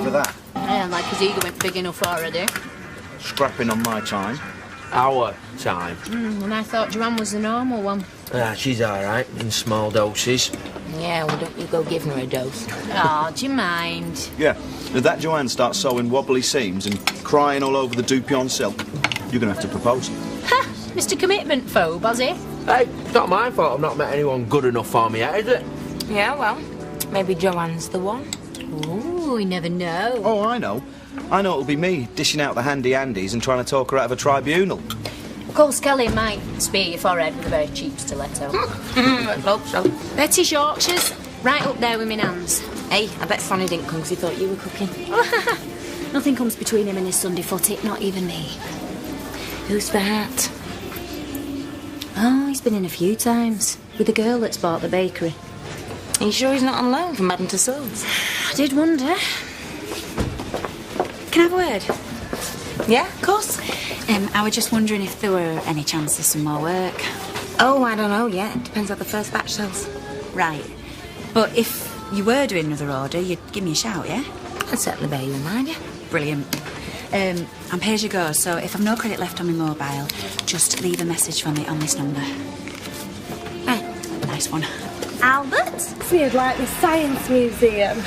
for that? Yeah, like his ego went big enough already. Scrapping on my time. Our time. And I thought Joanne was the normal one. She's all right, in small doses. Yeah, well, don't you go giving her a dose. Oh, do you mind? Yeah, if that Joanne starts sewing wobbly seams and crying all over the Dupion silk, you're going to have to propose. Ha! Mr. Commitment phobe, has he? Hey, it's not my fault I've not met anyone good enough for me yet, is it? Yeah, well, maybe Joanne's the one. Ooh, you never know. Oh, I know. I know it'll be me dishing out the handy-andies and trying to talk her out of a tribunal. Of course, Kelly might spear your forehead with a very cheap stiletto. Let's hope so. Betty's Yorkshires, right up there with me Nans. Hey, I bet Sonny didn't come because he thought you were cooking. Nothing comes between him and his Sunday footy, not even me. Who's that? Oh, he's been in a few times. With the girl that's bought the bakery. Are you sure he's not on loan from Madame Tussauds? I did wonder. Can I have a word? Yeah, of course. I was just wondering if there were any chance of some more work. Oh, I don't know yet. Depends how the first batch sells. Right. But if you were doing another order, you'd give me a shout, yeah? I'd certainly bear you in mind, yeah. Brilliant. I'm pay as you go, so if I've no credit left on my mobile, just leave a message for me on this number. Right. Nice one. Albert? We'd like the Science Museum.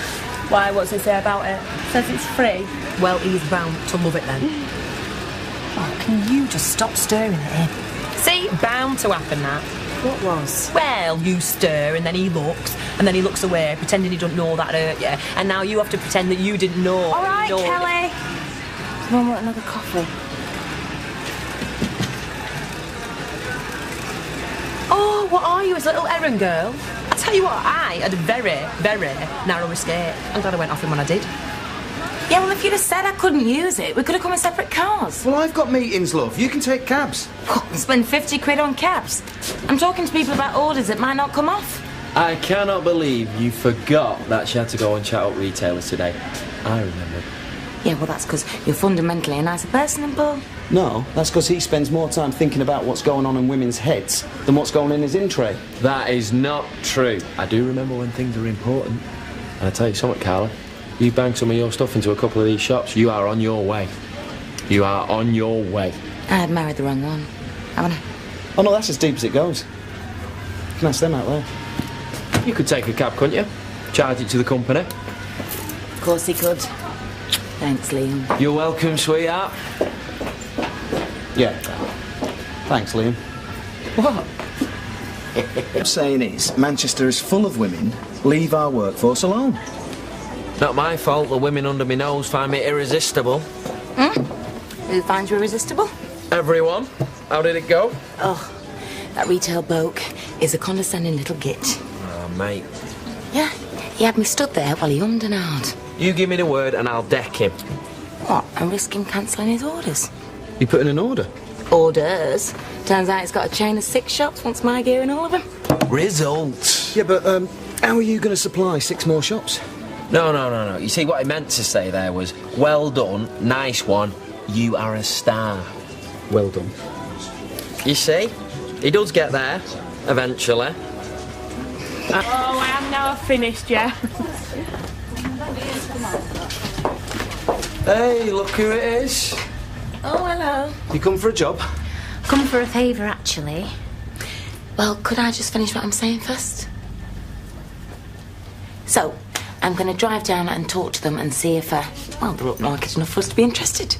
Why, what's it say about it? Says it's free. Well, he's bound to love it then. Oh, can you just stop stirring it in? See, bound to happen that. What was? Well, you stir and then he looks away, pretending he don't know that hurt you, and now you have to pretend that you didn't know. All right, know Kelly. Someone want another coffee? Oh, what are you, his little errand girl? I tell you what, I had a very, very narrow escape. I'm glad I went off him when I did. Yeah, well, if you'd have said I couldn't use it, we could have come in separate cars. Well, I've got meetings, love. You can take cabs. Spend 50 quid on cabs. I'm talking to people about orders that might not come off. I cannot believe you forgot that she had to go and chat up retailers today. I remember. Yeah, well, that's because you're fundamentally a nicer person than Paul. No, that's because he spends more time thinking about what's going on in women's heads than what's going on in his in-tray. That is not true. I do remember when things are important. And I tell you something, Carla. You bang some of your stuff into a couple of these shops, you are on your way. You are on your way. I've married the wrong one, haven't I? Oh, no, that's as deep as it goes. You can ask them out there. You could take a cab, couldn't you? Charge it to the company. Of course he could. Thanks, Liam. You're welcome, sweetheart. Yeah. Thanks, Liam. What? What I'm saying is, Manchester is full of women. Leave our workforce alone. Not my fault the women under my nose find me irresistible. Who finds you irresistible? Everyone. How did it go? Oh, that retail bloke is a condescending little git. Oh, mate. Yeah, he had me stood there while he ummed and ahed. You give me the word and I'll deck him. What, and risk him cancelling his orders? You put in an order? Orders? Turns out he's got a chain of 6 shops, wants my gear in all of them. Results. Yeah, but, how are you going to supply 6 more shops? No. You see, what I meant to say there was, well done, nice one, you are a star. Well done. You see? He does get there, eventually. Oh, I am now finished, yeah. Hey, look who it is. Oh, hello. You come for a job? Come for a favour, actually. Well, could I just finish what I'm saying first? So, I'm going to drive down and talk to them and see if, well, they're up market enough for us to be interested.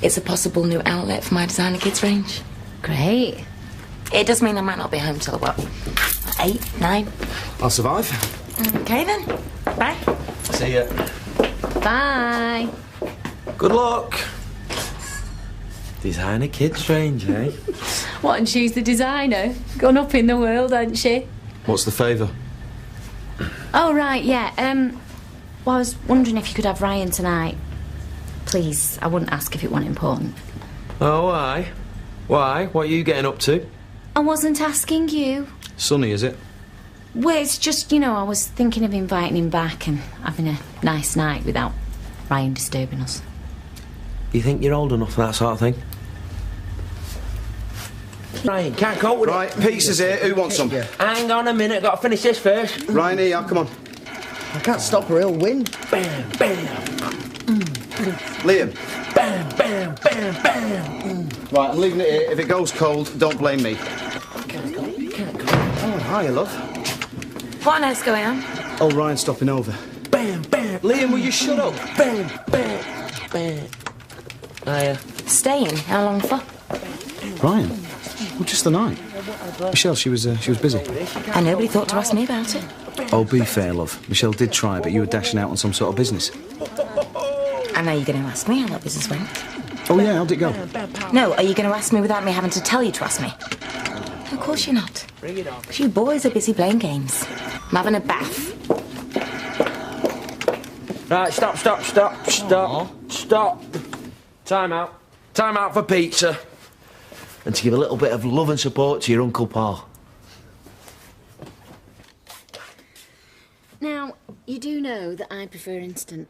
It's a possible new outlet for my designer kids range. Great. It does mean I might not be home till, what, 8, 9? I'll survive. Okay, then. Bye. See ya. Bye. Good luck. Designer kids range, eh? What, and she's the designer? Gone up in the world, hasn't she? What's the favour? Oh, right, yeah. Well, I was wondering if you could have Ryan tonight. Please, I wouldn't ask if it wasn't important. Oh, why? Why? What are you getting up to? I wasn't asking you. Sunny, is it? Well, it's just, I was thinking of inviting him back and having a nice night without Ryan disturbing us. You think you're old enough for that sort of thing? Ryan, can't cope with Right, pizzas here. Who wants some? Hang on a minute, got to finish this first. Ryan, here, come on. I can't stop her, he'll win. Bam, bam. Liam. Bam, bam, bam, bam. Right, I'm leaving it here. If it goes cold, don't blame me. Oh, hiya, love. What on earth's going on? Oh, Ryan's stopping over. Bam, bam. Liam, will you shut up? Bam, bam, bam. Hiya. Staying? How long for? Ryan? Well, just the night. Michelle, she was busy. And nobody thought to ask me about it. Oh, be fair, love. Michelle did try, but you were dashing out on some sort of business. I know you're going to ask me how that business went. Oh, yeah, how'd it go? No, are you going to ask me without me having to tell you to ask me? Of course you're not. Because you boys are busy playing games. I'm having a bath. Right, stop. Time out. Time out for pizza. And to give a little bit of love and support to your Uncle Paul. Now, you do know that I prefer instant.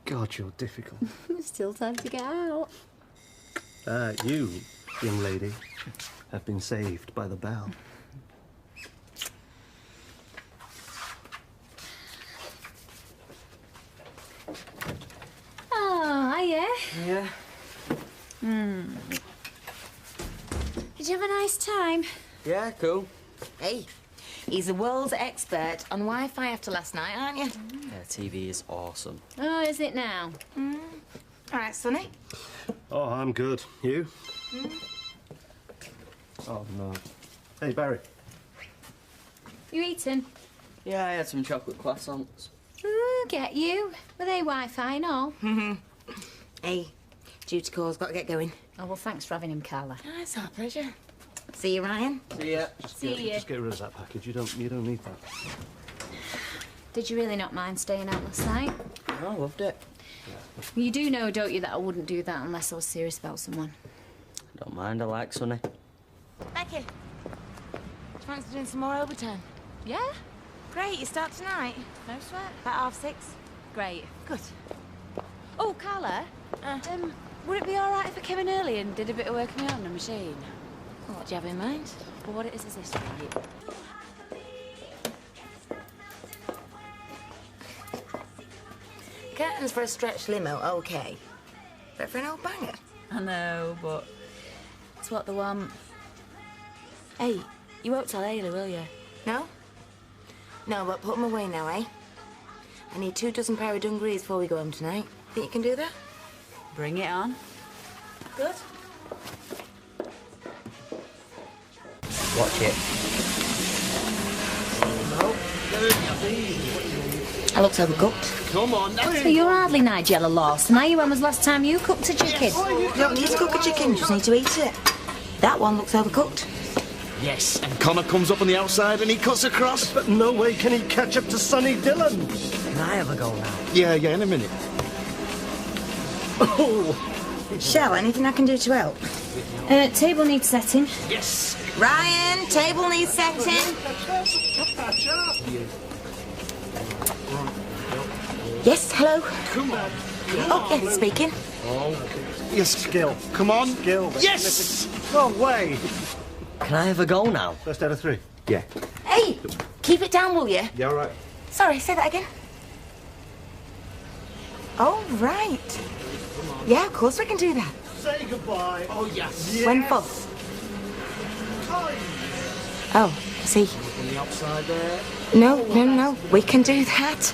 God, you're difficult. Still time to get out. You, young lady, have been saved by the bell. Oh, hiya. Yeah. Did you have a nice time? Yeah, cool. Hey, he's the world's expert on Wi-Fi after last night, aren't you? Yeah, TV is awesome. Oh, is it now? All right, Sonny. Oh, I'm good. You? Oh, no. Hey, Barry. You eating? Yeah, I had some chocolate croissants. Ooh, get you. Were they Wi-Fi and all? Hey, duty call's got to get going. Oh, well, thanks for having him, Carla. Oh, it's our pleasure. See you, Ryan. See ya. Just get rid of that package. You don't need that. Did you really not mind staying out last night? I loved it. You do know, don't you, that I wouldn't do that unless I was serious about someone. Don't mind, I like Sonny. Becky, do you fancy doing some more overtime? Yeah? Great, you start tonight. No sweat. About 6:30. Great. Good. Oh, Carla, would it be all right if I came in early and did a bit of work on me on the machine? What do you have in mind? Well, what it is this, right? Curtains for a stretch limo, okay. But for an old banger? I know, but it's what they want. Hey, you won't tell Ailey, will you? No? No, but put them away now, eh? I need 24 pair of dungarees before we go home tonight. Think you can do that? Bring it on. Good. Watch it. I look overcooked. Come on, now. So you're hardly Nigella Lawson, are you? When was the last time you cooked a chicken? You don't need to cook a chicken, just need to eat it. That one looks overcooked. Yes, and Connor comes up on the outside and he cuts across. But no way can he catch up to Sonny Dillon. Can I have a go now? Yeah, in a minute. Shell, anything I can do to help? Table needs setting. Yes. Ryan, table needs setting. Yes, hello? Come on. Oh, yeah, speaking. Yes. Skill. Come on. Skill. Yes. No way. Can I have a go now? First out of 3. Yeah. Hey, keep it down, will you? Yeah, all right. Sorry, say that again. Oh, right. Yeah, of course we can do that. Say goodbye. Oh, yes. When for? Oh, see. On the outside there. No. We can do that.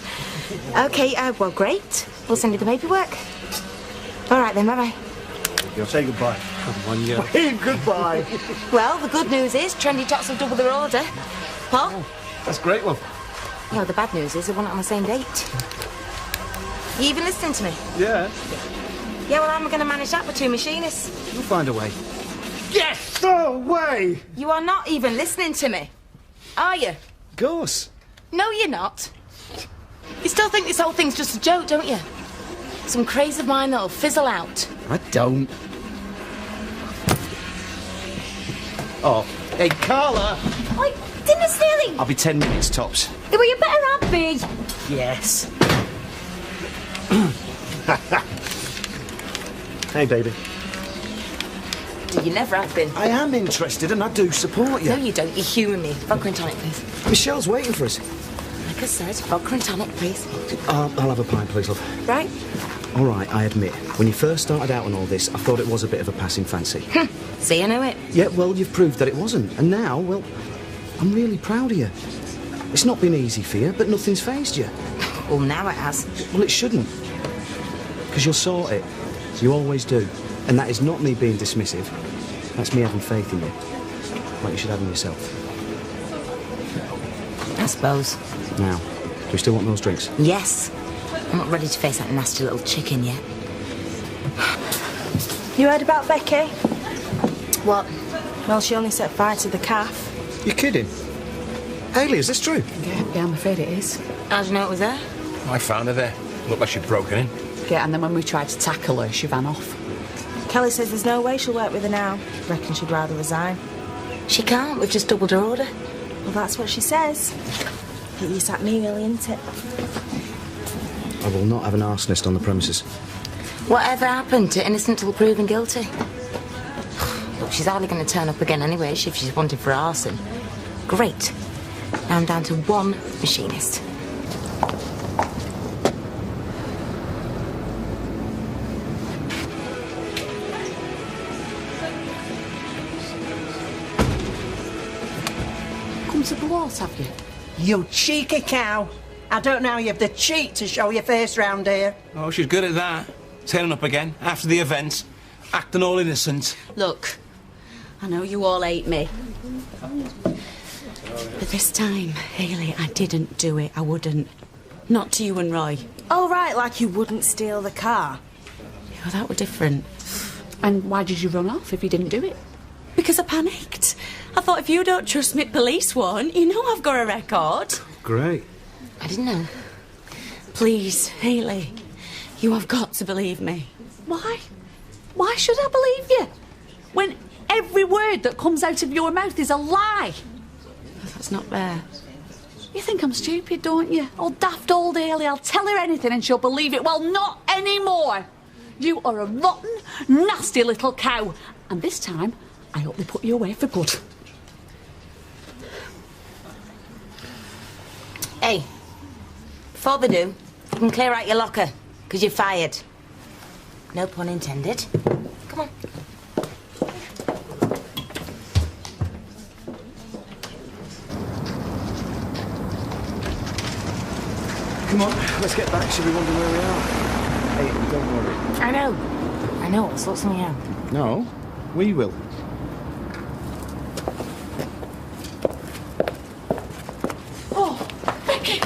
Okay, well, great. We'll send you the paperwork. All right then, bye-bye. You'll say goodbye. Come on, yeah. Hey, goodbye. Well, the good news is Trendy Tots have doubled their order. Paul? That's a great one. No, the bad news is they want it on the same date. You even listening to me? Yeah. Yeah, well, I'm going to manage that with 2 machinists. You'll find a way. Yes! No way! You are not even listening to me, are you? Of course. No, you're not. You still think this whole thing's just a joke, don't you? Some craze of mine that'll fizzle out. I don't. Oh, hey, Carla. Oi, dinner's silly. I'll be 10 minutes tops. Well, you better have me. Yes. Hey, baby. You never have been. I am interested and I do support you. No, you don't. You humour me. Vodka and tonic, please. Michelle's waiting for us. I like I said, vodka and tonic, please. I'll have a pint, please, love. Right. All right, I admit, when you first started out on all this, I thought it was a bit of a passing fancy. See, I know it. Yeah, well, you've proved that it wasn't. And now, well, I'm really proud of you. It's not been easy for you, but nothing's fazed you. Well, now it has. Well, it shouldn't. Because you'll sort it. You always do. And that is not me being dismissive. That's me having faith in you. Like you should have in yourself. I suppose. Now, do we still want those drinks? Yes. I'm not ready to face that nasty little chicken yet. You heard about Becky? What? Well, she only set fire to the calf. You're kidding? Hayley, is this true? Yeah, I'm afraid it is. How do you know it was there? I found her there. Looked like she'd broken in. Yeah, and then when we tried to tackle her, she ran off. Kelly says there's no way she'll work with her now. Reckon she'd rather resign. She can't. We've just doubled her order. Well, that's what she says. You sat me really, isn't it? I will not have an arsonist on the premises. Whatever happened to innocent till proven guilty? Look, she's hardly going to turn up again anyway, if she's wanted for arson. Great. Now I'm down to one machinist. Come to blows, have you? You cheeky cow. I don't know how you have the cheek to show your face round here. Oh, she's good at that. Turning up again after the event, acting all innocent. Look, I know you all hate me. But this time, Hayley, I didn't do it. I wouldn't. Not to you and Roy. Oh, right, like you wouldn't steal the car. Yeah, well, that were different. And why did you run off if you didn't do it? Because I panicked. I thought if you don't trust me, police won't. You know I've got a record. Great. I didn't know. Please, Hayley, you have got to believe me. Why? Why should I believe you? When every word that comes out of your mouth is a lie. That's not fair. You think I'm stupid, don't you? Oh, daft old Hayley, I'll tell her anything and she'll believe it. Well, not anymore. You are a rotten, nasty little cow. And this time, I hope they put you away for good. Hey, before they do, you can clear out your locker, because you're fired. No pun intended. Come on. Come on, let's get back. Should we wonder where we are? Hey, don't worry. I know. I'll sort something out. No, we will. Oh, Becky,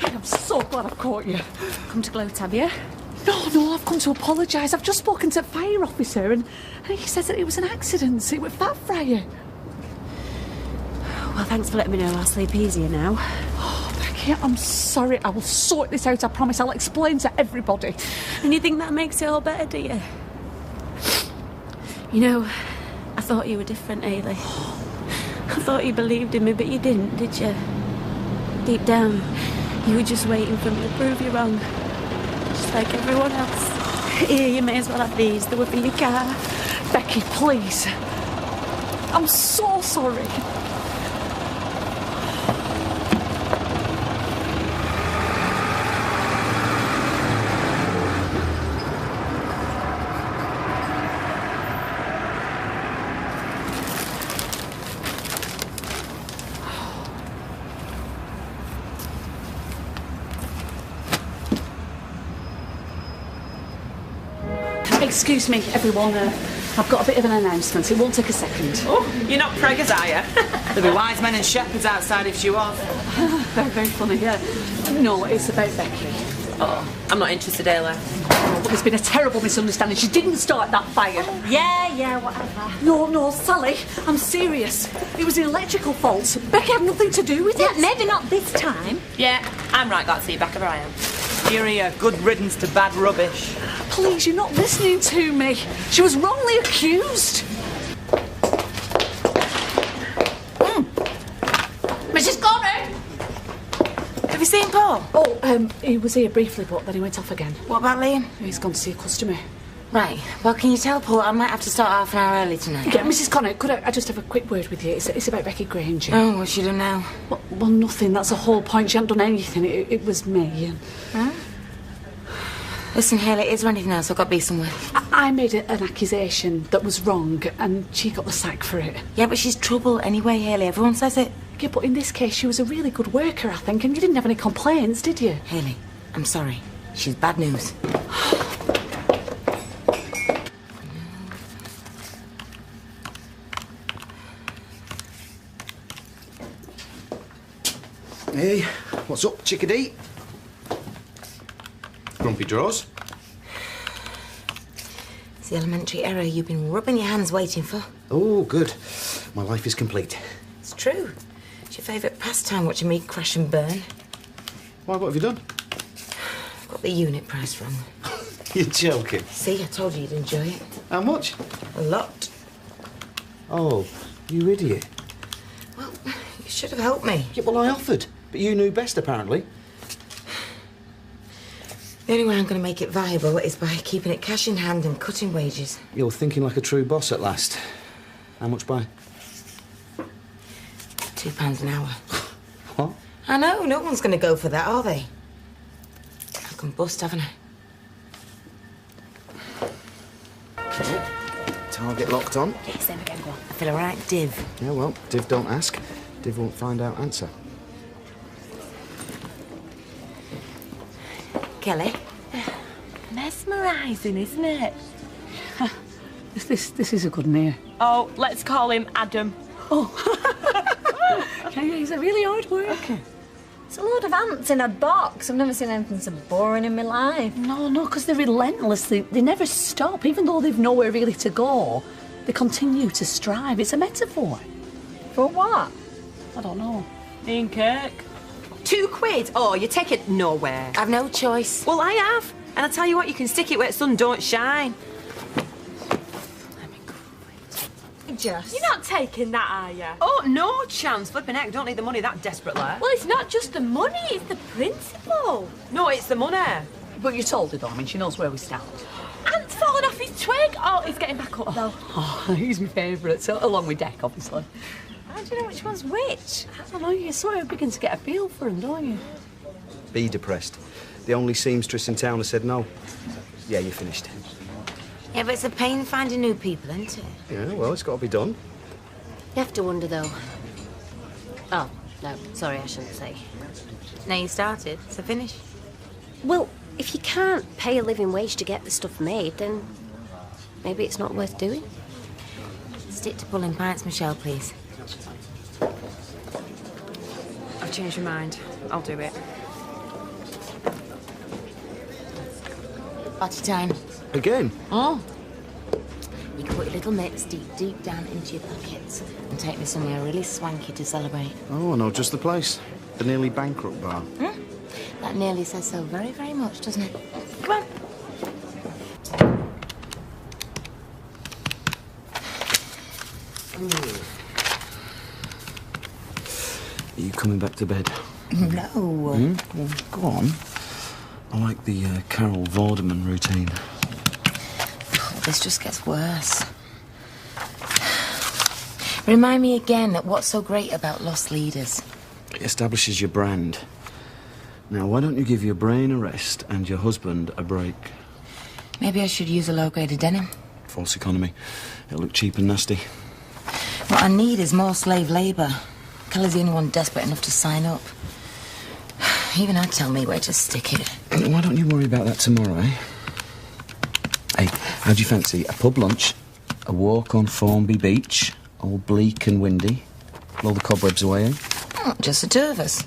I am so glad I've caught you. Come to gloat, have you? No, I've come to apologise. I've just spoken to the fire officer and he says that it was an accident. It was fat fryer. Well, thanks for letting me know. I'll sleep easier now. Oh, Becky, I'm sorry. I will sort this out, I promise. I'll explain to everybody. And you think that makes it all better, do you? You know, I thought you were different, Hayley. I thought you believed in me, but you didn't, did you? Deep down, you were just waiting for me to prove you wrong. Just like everyone else. Here, you may as well have these. They were for your car. Becky, please. I'm so sorry. Excuse me, everyone. I've got a bit of an announcement. It won't take a second. Oh, you're not preggers, are you? There'll be wise men and shepherds outside if she was. Very, very funny, yeah. No, it's about Becky. Oh, I'm not interested, Ayla. Oh, well, there's been a terrible misunderstanding. She didn't start that fire. Yeah, whatever. No, Sally, I'm serious. It was an electrical fault. Becky had nothing to do with it. Maybe not this time. Yeah, I'm right, glad to see you back, ever I am. You're here, good riddance to bad rubbish. Please, you're not listening to me. She was wrongly accused. Mrs. Corner! Have you seen Paul? Oh, he was here briefly, but then he went off again. What about Liam? He's gone to see a customer. Right, well, can you teleport? I might have to start half an hour early tonight. Yeah, Mrs. Connor, could I just have a quick word with you? It's about Becky Granger. Oh, what's she done now? Well, nothing. That's the whole point. She hadn't done anything. It was me. Huh? Listen, Haley, is there anything else? I've got to be somewhere. I made an accusation that was wrong, and she got the sack for it. Yeah, but she's trouble anyway, Haley. Everyone says it. Yeah, but in this case, she was a really good worker, I think, and you didn't have any complaints, did you? Haley, I'm sorry. She's bad news. Hey, what's up, chickadee? Grumpy draws? It's the elementary error you've been rubbing your hands waiting for. Oh, good. My life is complete. It's true. It's your favourite pastime, watching me crash and burn. Why, what have you done? I've got the unit price wrong. You're joking. See, I told you you'd enjoy it. How much? A lot. Oh, you idiot. Well, you should have helped me. Yeah, well, I offered, but you knew best, apparently. The only way I'm going to make it viable is by keeping it cash in hand and cutting wages. You're thinking like a true boss at last. How much by? £2 an hour. What? I know, no one's going to go for that, are they? I can bust, haven't I? Target locked on. Yes, then again, go on. I feel a right div. Yeah, well, div don't ask. Div won't find out answer. Kelly? Mesmerising, isn't it? This is a good one here. Oh, let's call him Adam. Yeah, he's a really hard worker. It's a load of ants in a box. I've never seen anything so boring in my life. No, because they're relentless. They never stop. Even though they've nowhere really to go, they continue to strive. It's a metaphor. For what? I don't know. Ian Kirk. £2? Oh, you take it nowhere. I've no choice. Well, I have. And I tell you what, you can stick it where the sun don't shine. Just. You're not taking that, are you? Oh, no chance. Flipping heck, don't need the money that desperately. Well, it's not just the money, it's the principle. No, it's the money. But you told her, though. I mean, she knows where we stand. Ant's fallen off his twig. Oh, he's getting back up, though. Oh, he's my favourite, so along with Deck, obviously. How do you know which one's which? I don't know, you sort of begin to get a feel for him, don't you? Be depressed. The only seamstress in town has said no. Yeah, you're finished. Yeah, but it's a pain finding new people, isn't it? Yeah, well, it's got to be done. You have to wonder, though. Oh, no, sorry, I shouldn't say. Now you started, so finish. Well, if you can't pay a living wage to get the stuff made, then maybe it's not worth doing. Stick to pulling pints, Michelle, please. I've changed my mind. I'll do it. Party time. Again? Oh. You can put your little mitts deep down into your pockets and take me somewhere really swanky to celebrate. Oh, no, just the place. The nearly bankrupt bar. Hmm? That nearly says so very, very much, doesn't it? Come on. Are you coming back to bed? No. Well, go on. I like the Carol Vorderman routine. This just gets worse. Remind me again that what's so great about Lost Leaders? It establishes your brand. Now, why don't you give your brain a rest and your husband a break? Maybe I should use a low-graded denim. False economy. It'll look cheap and nasty. What I need is more slave labour. Kelly's the only one desperate enough to sign up. Even I'd tell me where to stick it. Why don't you worry about that tomorrow, eh? Hey, how do you fancy a pub lunch, a walk on Formby Beach, all bleak and windy, blow the cobwebs away, eh? Oh, just the two of us.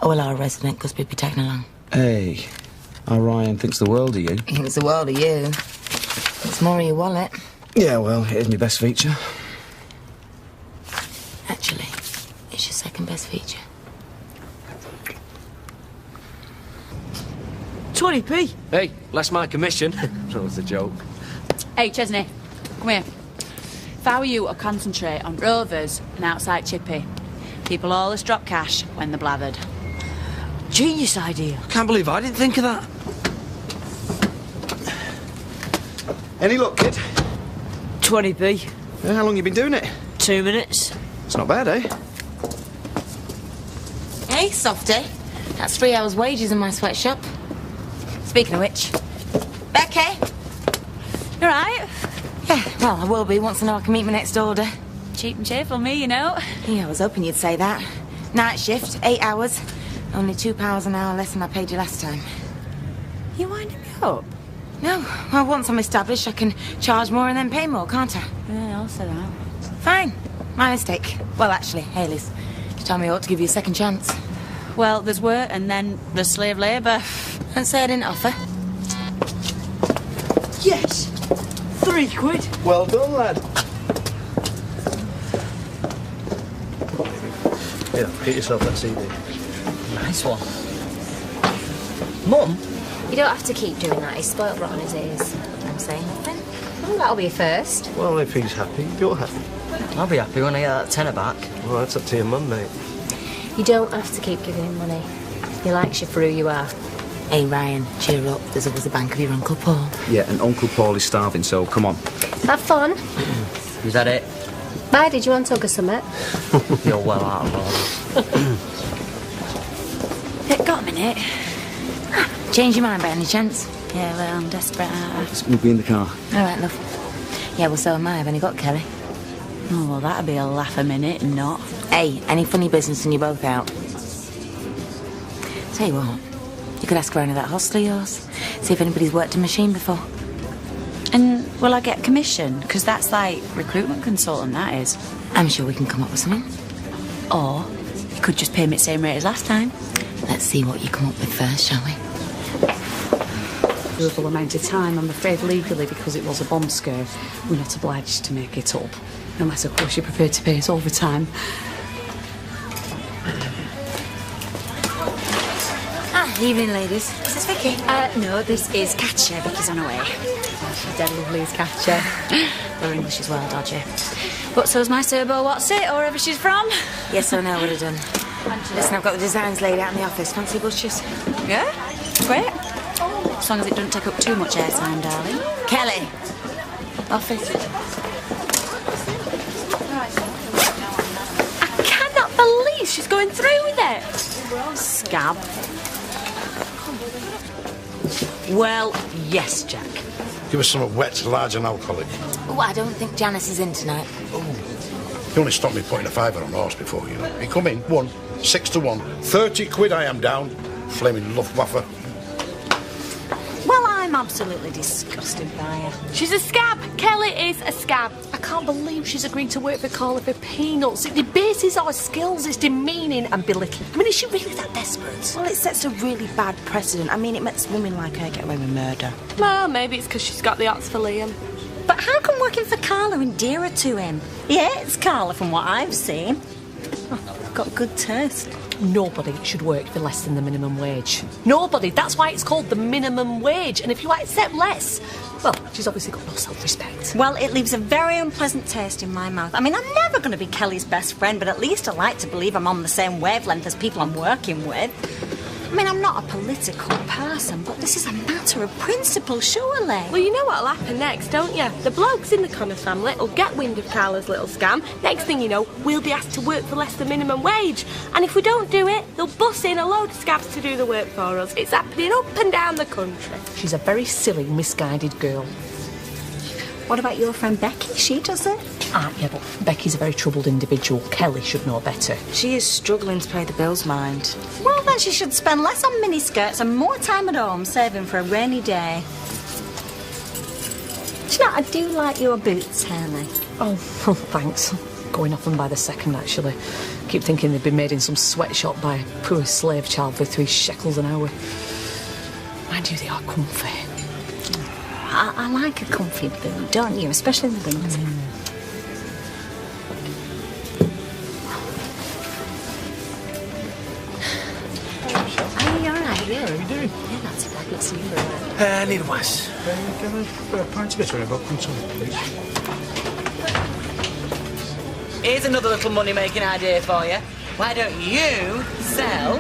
Oh, well, our resident Gusby be taken along. Hey, our Ryan thinks the world of you. He thinks the world of you. It's more of your wallet. Yeah, well, here's my best feature. Actually, it's your second best feature. 20p. Hey, less my commission. That was a joke. Hey, Chesney, come here. If I were you, I'd concentrate on Rovers and outside Chippy. People always drop cash when they're blathered. Genius idea. I can't believe I didn't think of that. Any luck, kid? 20p. How long you been doing it? 2 minutes. It's not bad, eh? Hey, softy. That's 3 hours' wages in my sweatshop. Speaking of which, Becky. You right? Yeah, well, I will be once I know I can meet my next order. Cheap and cheerful me, you know. Yeah, I was hoping you'd say that. Night shift, 8 hours. Only £2 an hour less than I paid you last time. You winding me up? No, well, once I'm established, I can charge more and then pay more, can't I? Yeah, I'll say that. Fine. My mistake. Well, actually, Hayley's. She told me I ought to give you a second chance. Well, there's work and then there's slave labour. Don't say I didn't offer. Yes. £3. Well done, lad. Yeah, get yourself that CD. Nice one. Mum? You don't have to keep doing that. He's spoilt rotten as it is. I'm saying nothing. Well, that'll be a first. Well, if he's happy, you're happy. I'll be happy when I get that tenner back. Well, that's up to your mum, mate. You don't have to keep giving him money. He likes you for who you are. Hey, Ryan, cheer up. There's always a bank of your Uncle Paul. Yeah, and Uncle Paul is starving, so come on. Have fun. Is that it? Bye, did you want to hug or something? You're well out of order. Got a minute? Change your mind by any chance? Yeah, well, I'm desperate. We'll be in the car. All right, love. Yeah, well, so am I. I've only got Kelly. Oh, well, that'd be a laugh a minute and not. Hey, any funny business and you're both out. Tell you what, you could ask around at that hostel of yours. See if anybody's worked a machine before. And will I get commission? Because that's like recruitment consultant, that is. I'm sure we can come up with something. Or you could just pay me at the same rate as last time. Let's see what you come up with first, shall we? Considerable amount of time, I'm afraid legally, because it was a bomb scare, we're not obliged to make it up. Unless, of course, you're prepared to pay us overtime. Evening, ladies. Is this Vicky? No, this is Katja. Vicky's on her way. She's dead lovely as Katja. Her English is well dodgy. But so's my Serbo What's It, or wherever she's from. Yes, I know, would have done. Listen, I've got the designs laid out in the office. Fancy butchers? Yeah? Great. As long as it doesn't take up too much airtime, darling. Kelly. Office. I cannot believe she's going through with it. Scab. Well, yes, Jack. Give us something wet, large and alcoholic. Oh, I don't think Janice is in tonight. You only stopped me putting a fiver on horse before, you know. You come in, 6 to 1. 30 quid I am down. Flaming Luftwaffe. Well, I'm absolutely disgusted by her. She's a scab. Kelly is a scab. I can't believe she's agreed to work for Carla for peanuts. It debases our skills. It's demeaning and belittling. I mean, is she really that desperate? Well, it sets a really bad precedent. I mean, it makes women like her get away with murder. Well, maybe it's because she's got the hots for Liam. But how come working for Carla endear her to him? Yeah, it's Carla from what I've seen. Oh, got good taste. Nobody should work for less than the minimum wage. Nobody. That's why it's called the minimum wage. And if you accept less, well, she's obviously got no self-respect. Well, it leaves a very unpleasant taste in my mouth. I mean, I'm never going to be Kelly's best friend, but at least I like to believe I'm on the same wavelength as people I'm working with. I mean, I'm not a political person, but this is a matter of principle, surely. Well, you know what'll happen next, don't you? The blokes in the Connor family will get wind of Carla's little scam. Next thing you know, we'll be asked to work for less than minimum wage. And if we don't do it, they'll bus in a load of scabs to do the work for us. It's happening up and down the country. She's a very silly, misguided girl. What about your friend Becky? She does it? Yeah, but Becky's a very troubled individual. Kelly should know better. She is struggling to pay the bills, mind. Well, then she should spend less on miniskirts and more time at home saving for a rainy day. Do you know, I do like your boots, Hayley. Oh, thanks. Going off them by the second, actually. Keep thinking they've been made in some sweatshop by a poor slave child for 3 shekels an hour. Mind you, they are comfy. I like a comfy boot, don't you? Especially in the winter. Are you alright? Yeah, how are you doing? Yeah, not too bad. Not so you alright. I need a was. Can I have a pint of bitter about come please? Here's another little money-making idea for you. Why don't you sell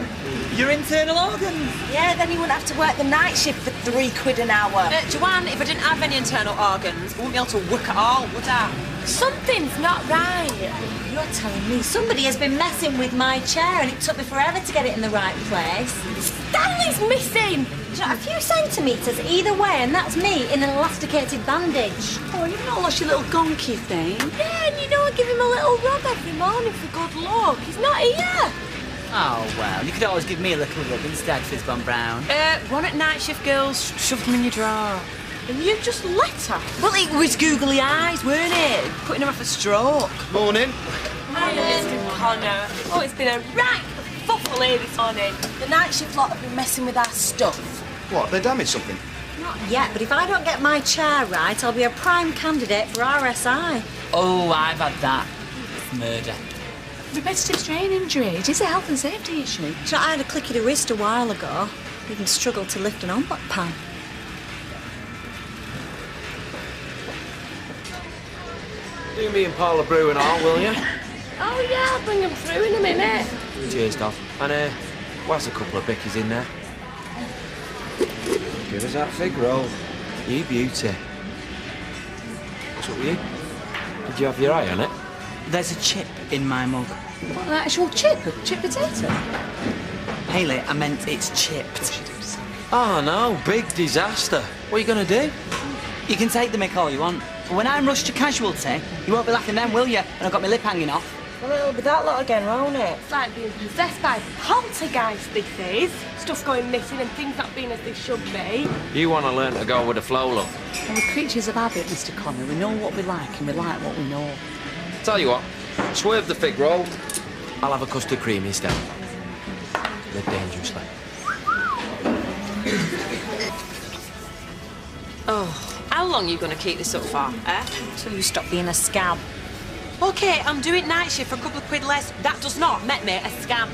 Your internal organs. Yeah, then you wouldn't have to work the night shift for £3 an hour. Joanne, if I didn't have any internal organs, I wouldn't be able to work at all, would I? Something's not right. You're telling me somebody has been messing with my chair and it took me forever to get it in the right place. Stanley's missing. Do you know, a few centimetres either way, and that's me in an elasticated bandage. Oh, you've not lost your little gonky thing? Yeah, and you know I give him a little rub every morning for good luck. He's not here. Oh, well, you could always give me a little rub instead, Fizzbon Brown. One at night shift, girls. Shoved them in your drawer. And you just let her. Well, it was googly eyes, weren't it? Putting her off a stroke. Morning. Hi, Mr. Connor. Oh, it's been a right fuffle here this morning. The night shift lot have been messing with our stuff. What, they damaged something? Not yet, but if I don't get my chair right, I'll be a prime candidate for RSI. Oh, I've had that. It's murder. Repetitive strain injury. It is a health and safety issue. Do you know, I had a clicky wrist a while ago. Even struggled to lift an omelette pan. Do me and Paula brew and all, will you? Oh, yeah, I'll bring him through in a minute. Cheers, Dov. And, where's a couple of bickies in there? Give us that fig roll. You beauty. What's up with you? Did you have your eye on it? There's a chip in my mug. What, an actual chip? A chip potato? Hayley, I meant it's chipped. Oh, no. Big disaster. What are you going to do? You can take the mick all you want. But when I'm rushed to casualty, you won't be laughing then, will you? And I've got my lip hanging off. Well, it'll be that lot again, won't it? It's like being possessed by poltergeist, this is. Stuff going missing and things not being as they should be. You want to learn to go with the flow, love. Well, we're creatures of habit, Mr. Connor. We know what we like and we like what we know. Tell you what, swerve the fig roll. I'll have a custard cream instead. Live dangerously. Oh, how long are you going to keep this up for, eh? So you stop being a scab. OK, I'm doing night shift for a couple of quid less. That does not make me a scam.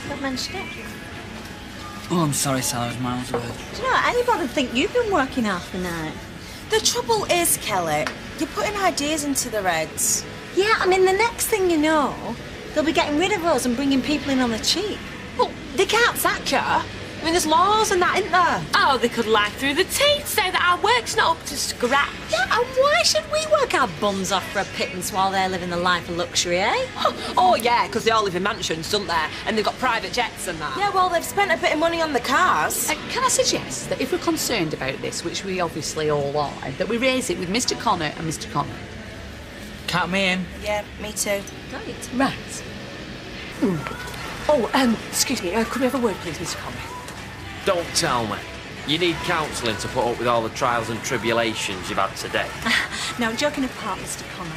Don't mention it. Oh, I'm sorry, Sal, I was miles away. Do you know, anybody would think you've been working half the night? The trouble is, Kelly, you're putting ideas into their heads. Yeah, I mean, the next thing you know, they'll be getting rid of us and bringing people in on the cheap. Well, they can't sack you. I mean, there's laws and that, isn't there? Oh, they could lie through the teeth, say that our work's not up to scratch. Yeah, and why should we work our bums off for a pittance while they're living the life of luxury, eh? Oh, yeah, because they all live in mansions, don't they? And they've got private jets and that. Yeah, well, they've spent a bit of money on the cars. Can I suggest that if we're concerned about this, which we obviously all are, that we raise it with Mr. Connor and Mr. Connor? Count me in. Yeah, me too. Right. Oh, excuse me, could we have a word, please, Mr. Connor? Don't tell me. You need counselling to put up with all the trials and tribulations you've had today. No, joking apart, Mr. Connor.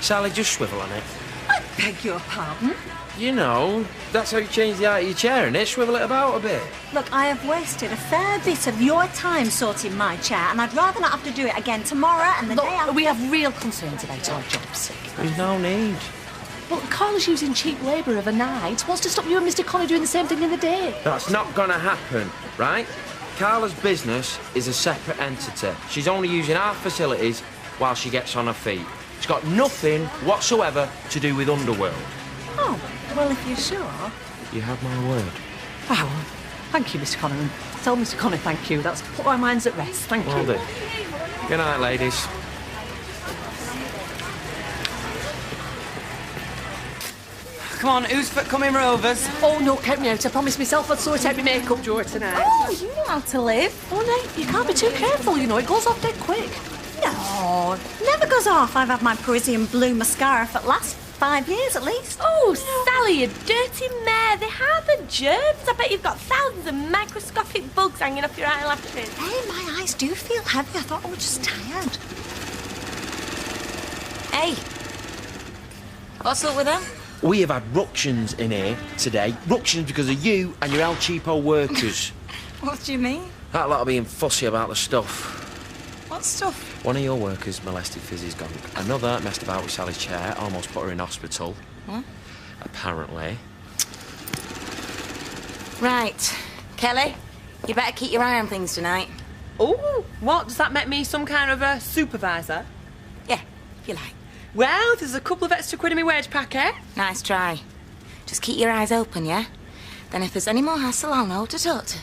Sally, just swivel on it. I beg your pardon? You know, that's how you change the height of your chair, innit? Swivel it about a bit. Look, I have wasted a fair bit of your time sorting my chair, and I'd rather not have to do it again tomorrow and the day after. We have real concerns about our jobs. There's no need. Well, Carla's using cheap labour of a night. Wants to stop you and Mr. Connor doing the same thing in the day. That's not gonna happen, right? Carla's business is a separate entity. She's only using our facilities while she gets on her feet. It's got nothing whatsoever to do with Underworld. Oh, well, if you're sure. You have my word. Wow. Thank you, Mr. Connor. And tell Mr. Connor thank you. That's put our minds at rest. Thank Will you. do. Good night, ladies. Come on, who's for coming rovers? Oh, no, count me out. I promised myself I'd sort out my makeup drawer tonight. Oh, you know how to live. Oh, no, you can't be too careful, you know. It goes off dead quick. No, never goes off. I've had my Parisian blue mascara for the last 5 years at least. Oh, Sally, you dirty mare. They harbour germs. I bet you've got thousands of microscopic bugs hanging off your eyelashes. Hey, my eyes do feel heavy. I thought I was just tired. Hey, what's up with them? We have had ructions in here today. Ructions because of you and your El Cheapo workers. What do you mean? That lot of being fussy about the stuff. What stuff? One of your workers molested Fizzy's gonk. Another messed about with Sally's chair, almost put her in hospital. What? Apparently. Right. Kelly, you better keep your eye on things tonight. Oh, what? Does that make me some kind of a supervisor? Yeah, if you like. Well, there's a couple of extra quid in my wage packet. Nice try. Just keep your eyes open, yeah? Then if there's any more hassle, I'll know who to talk to.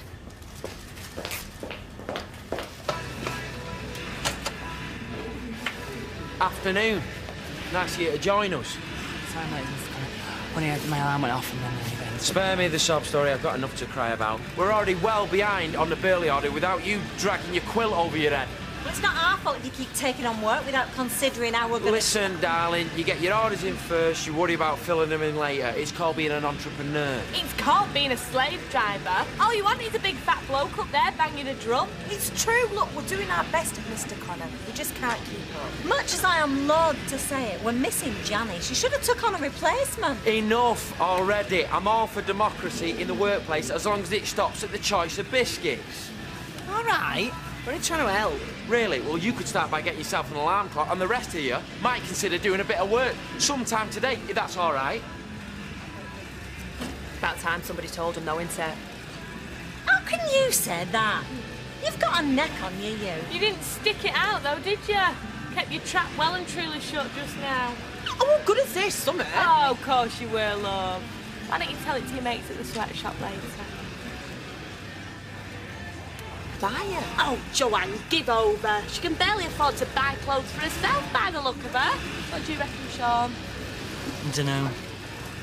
Afternoon. Nice of you to join us. Sorry, mate. When my alarm went off and then again. Spare me the sob story, I've got enough to cry about. We're already well behind on the Burley order without you dragging your quilt over your head. Well, it's not our fault if you keep taking on work without considering how we're going to... Listen, darling, you get your orders in first, you worry about filling them in later. It's called being an entrepreneur. It's called being a slave driver. All you want is a big fat bloke up there banging a drum. It's true. Look, we're doing our best, Mr. Connor. We just can't keep up. Much as I am loath to say it, we're missing Janice. She should have took on a replacement. Enough already. I'm all for democracy in the workplace as long as it stops at the choice of biscuits. All right. We're only trying to help. Really? Well, you could start by getting yourself an alarm clock, and the rest of you might consider doing a bit of work sometime today, if that's all right. About time somebody told them, though, isn't it? How can you say that? You've got a neck on you, you. You didn't stick it out, though, did you? Kept your trap well and truly shut just now. Oh, what good is this, Summer? Oh, of course you will, love. Why don't you tell it to your mates at the sweatshop later? Fire. Oh, Joanne, give over. She can barely afford to buy clothes for herself by the look of her. What do you reckon, Sean? I dunno.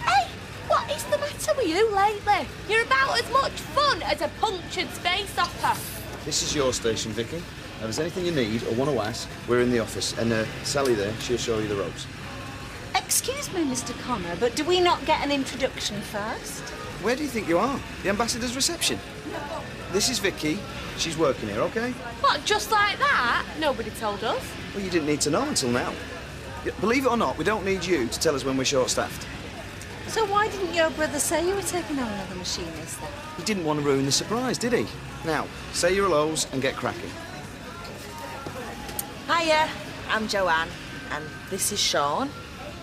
Hey, what is the matter with you lately? You're about as much fun as a punctured space opera. This is your station, Vicky. If there's anything you need or want to ask, we're in the office. And Sally there, she'll show you the ropes. Excuse me, Mr. Connor, but do we not get an introduction first? Where do you think you are? The ambassador's reception. This is Vicky. She's working here, OK? What, just like that? Nobody told us. Well, you didn't need to know until now. Believe it or not, we don't need you to tell us when we're short-staffed. So why didn't your brother say you were taking on another machinist then? He didn't want to ruin the surprise, did he? Now, say your hellos and get cracking. Hiya, I'm Joanne, and this is Sean.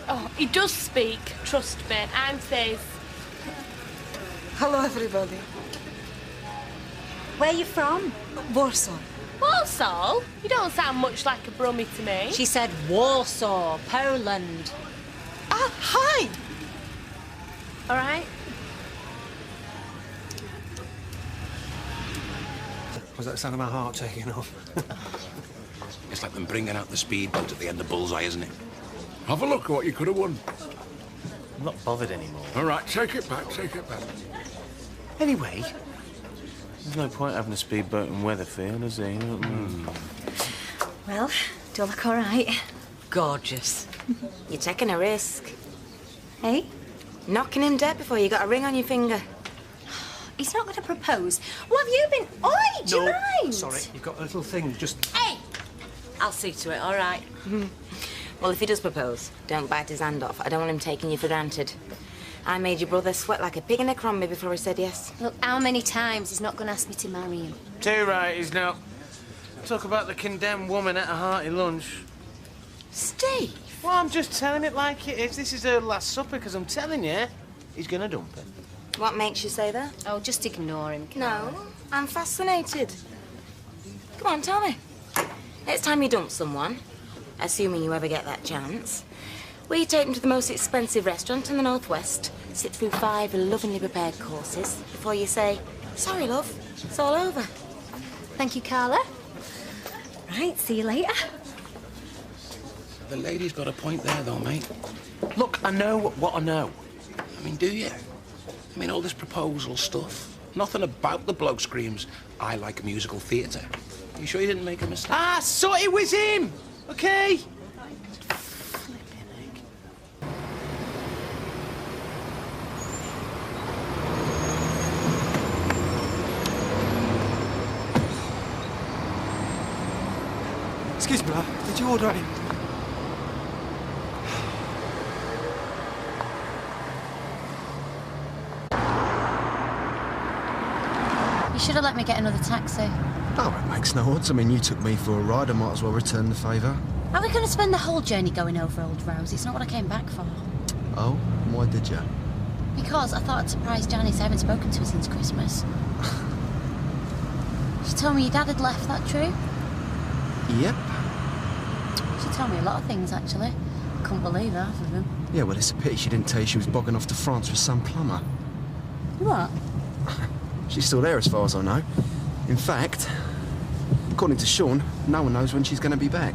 Oh, he does speak, trust me. I'm Faith. Hello, everybody. Where are you from? Warsaw. Warsaw? You don't sound much like a Brummie to me. She said Warsaw, Poland. Ah, hi! All right. Was that the sound of my heart taking off? It's like them bringing out the speedboat at the end of Bullseye, isn't it? Have a look at what you could have won. I'm not bothered anymore. All right, take it back, take it back. Anyway, there's no point having a speedboat in Weatherfield, is there? Well, do I look all right? Gorgeous. You're taking a risk. Hey? Knocking him dead before you got a ring on your finger. He's not going to propose. What have you been... Oi, do you mind? Sorry, you've got a little thing, just... Hey! I'll see to it, all right. Well, if he does propose, don't bite his hand off. I don't want him taking you for granted. I made your brother sweat like a pig in a crumbie before he said yes. Look, how many times he's not going to ask me to marry him? Too right, he's not. Talk about the condemned woman at a hearty lunch. Steve! Well, I'm just telling it like it is. This is her last supper, because I'm telling you, he's going to dump her. What makes you say that? Oh, just ignore him, No, I'm fascinated. Come on, tell me. Next time you dump someone, assuming you ever get that chance, will you take them to the most expensive restaurant in the Northwest, sit through 5 lovingly prepared courses before you say, sorry, love, it's all over? Thank you, Carla. Right, see you later. The lady's got a point there, though, mate. Look, I know what I know. I mean, do you? I mean, all this proposal stuff. Nothing about the bloke screams, I like musical theatre. You sure you didn't make a mistake? Ah, so it was him! OK? Excuse me, love. Did you order any? You should have let me get another taxi. Oh, it makes no odds. I mean, you took me for a ride. I might as well return the favour. Are we going to spend the whole journey going over old roads? It's not what I came back for. Oh? Why did you? Because I thought I'd surprise Janice. I haven't spoken to her since Christmas. She told me your dad had left, that true? Yep. She told me a lot of things, actually. Couldn't believe half of them. Yeah, well, it's a pity she didn't tell you she was bogging off to France with some plumber. What? She's still there as far as I know. In fact, according to Sean, no one knows when she's going to be back.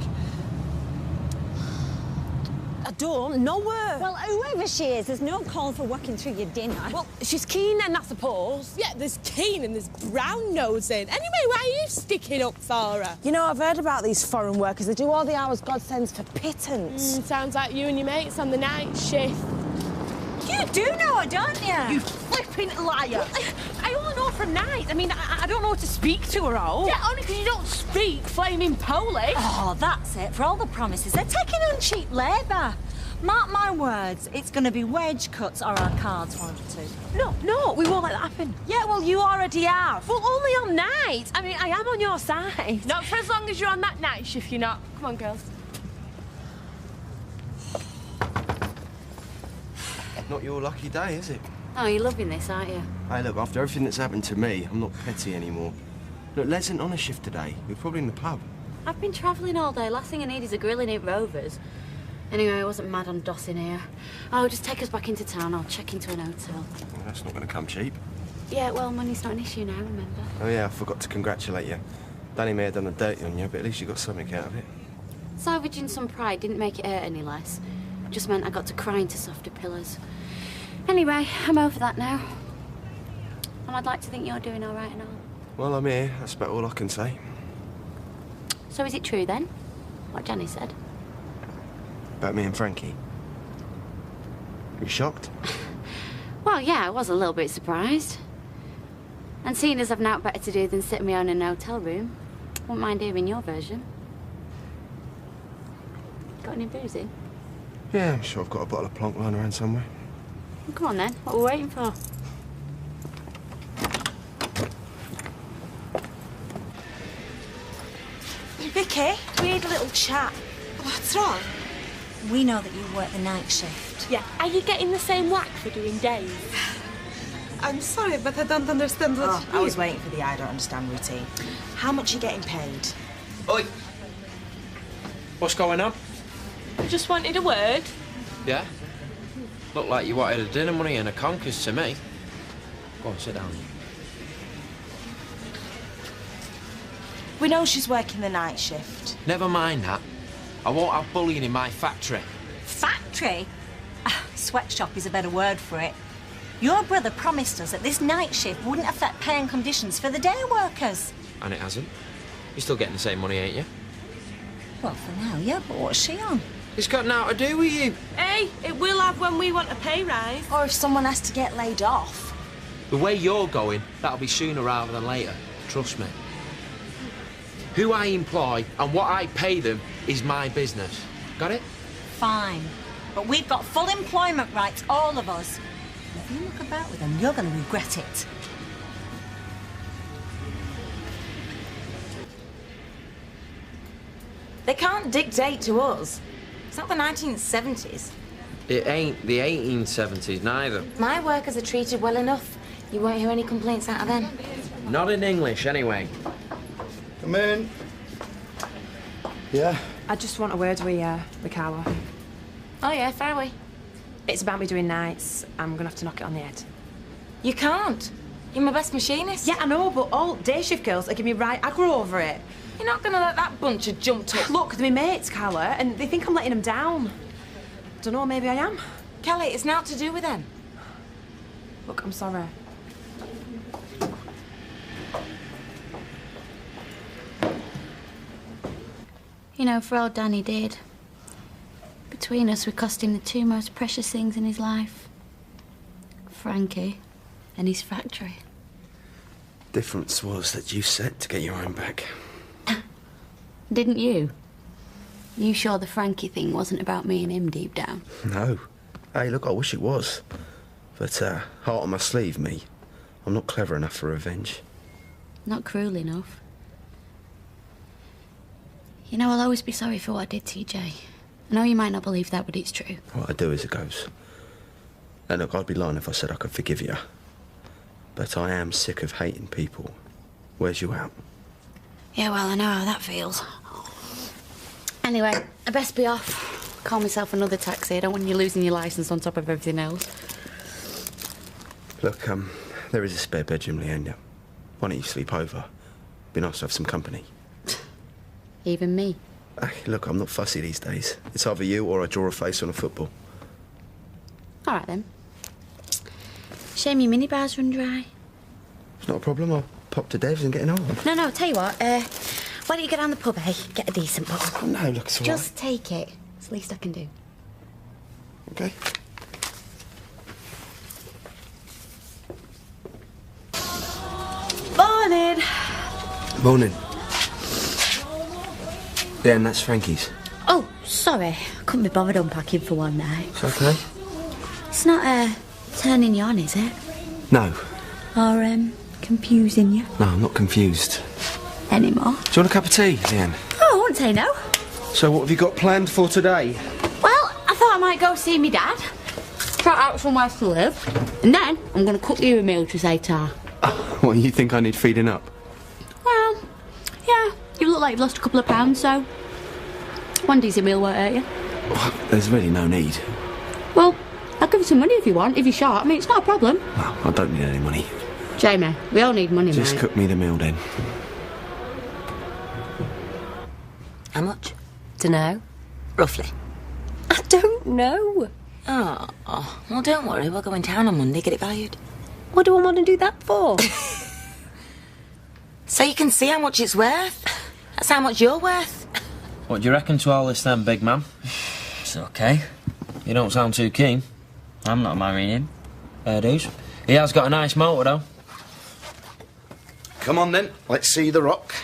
I don't know her. Well, whoever she is, there's no call for working through your dinner. Well, she's keen then, I suppose. Yeah, there's keen and there's brown-nosing. Anyway, why are you sticking up for her? You know, I've heard about these foreign workers. They do all the hours God sends for pittance. Sounds like you and your mates on the night shift. You do know her, don't you? You flipping liar. I only know from night. I mean, I don't know how to speak to her all. Yeah, only because you don't speak flaming Polish. Oh, that's it. For all the promises, they're taking on cheap labour. Mark my words, it's going to be wage cuts or our cards, won't it? No, we won't let that happen. Yeah, well, you already have. Well, only on night. I mean, I am on your side. Not for as long as you're on that night shift, you're not. Come on, girls. Not your lucky day, is it? Oh, you're loving this, aren't you? Hey, look, after everything that's happened to me, I'm not petty anymore. Look, Les isn't on a shift today. We're probably in the pub. I've been travelling all day. Last thing I need is a grilling at Rovers. Anyway, I wasn't mad on dossing here. Oh, just take us back into town. I'll check into an hotel. Well, that's not going to come cheap. Yeah, well, money's not an issue now, remember? Oh, yeah, I forgot to congratulate you. Danny may have done a dirty on you, but at least you got something out of it. Salvaging some pride didn't make it hurt any less. Just meant I got to cry into softer pillows. Anyway, I'm over that now. And I'd like to think you're doing all right and all. Well, I'm here. That's about all I can say. So is it true, then? What Jenny said? About me and Frankie. You shocked? Well, yeah, I was a little bit surprised. And seeing as I've now better to do than sit me on in an hotel room, wouldn't mind hearing your version. Got any booze in? Yeah, I'm sure I've got a bottle of plonk lying around somewhere. Well, come on then, what are we waiting for? Vicky, we need a little chat. What's wrong? We know that you work the night shift. Yeah, are you getting the same whack for doing days? I'm sorry, but I don't understand what I was waiting for the I don't understand routine. How much are you getting paid? Oi! What's going on? You just wanted a word? Yeah? Looked like you wanted a dinner money and a conkers to me. Go on, sit down. We know she's working the night shift. Never mind that. I won't have bullying in my factory. Factory? Sweatshop is a better word for it. Your brother promised us that this night shift wouldn't affect pay and conditions for the day workers. And it hasn't. You're still getting the same money, ain't you? Well, for now, yeah, but what's she on? It's got nothing to do with you. Hey, it will have when we want a pay rise. Or if someone has to get laid off. The way you're going, that'll be sooner rather than later. Trust me. Who I employ and what I pay them is my business. Got it? Fine. But we've got full employment rights, all of us. And if you look about with them, you're going to regret it. They can't dictate to us. It's not the 1970s. It ain't the 1870s neither. My workers are treated well enough. You won't hear any complaints out of them. Not in English, anyway. Come in. Yeah? I just want a word with Carla. Oh, yeah, far away. It's about me doing nights. I'm gonna have to knock it on the head. You can't. You're my best machinist. Yeah, I know, but all day shift girls are giving me right aggro over it. You're not gonna let that bunch of jumped up... Look, they're my mates, Carla, and they think I'm letting them down. Dunno, maybe I am. Kelly, it's not to do with them. Look, I'm sorry. You know, for all Danny did, between us, we cost him the two most precious things in his life. Frankie and his factory. Difference was that you set to get your own back. Didn't you? You sure the Frankie thing wasn't about me and him deep down? No. Hey, look, I wish it was. But, heart on my sleeve, me. I'm not clever enough for revenge. Not cruel enough. You know, I'll always be sorry for what I did to you, Jay. I know you might not believe that, but it's true. What I do is it goes. And look, I'd be lying if I said I could forgive you. But I am sick of hating people. Where's you out? Yeah, well, I know how that feels. Anyway, I best be off. call myself another taxi. I don't want you losing your licence on top of everything else. Look, there is a spare bedroom, Leanne. Why don't you sleep over? Be nice to have some company. Even me. Look, I'm not fussy these days. It's either you or I draw a face on a football. All right, then. Shame your minibars run dry. It's not a problem. I'll pop to Dev's and get an old. No, tell you what, why don't you go down the pub, eh? Get a decent bottle. Oh, no, look, it's all right. Just take it. It's the least I can do. OK. Morning. Morning. Yeah, and that's Frankie's. Oh, sorry. I couldn't be bothered unpacking for one night. It's OK. It's not, turning you on, is it? No. Or, confusing you No, I'm not confused. anymore? Do you want a cup of tea, Leanne? Oh, I wouldn't say no. So what have you got planned for today? Well, I thought I might go see me dad, try out somewhere to live, and then I'm going to cook you a meal to say ta. What, you think I need feeding up? Well, yeah, you look like you've lost a couple of pounds, so one decent meal won't hurt you. Well, there's really no need. Well, I'll give you some money if you want, if you're short. I mean, it's not a problem. No, I don't need any money. Jamie, we all need money, Just mate. cook me the meal then. How much? Dunno. Roughly. I don't know. Oh, well, don't worry. We'll go in town on Monday, get it valued. What do I want to do that for? So you can see how much it's worth. That's how much you're worth. What do you reckon to all this then, big man? It's okay. You don't sound too keen. I'm not marrying him. Fair dues. He has got a nice motor, though. Come on, then. Let's see the rock.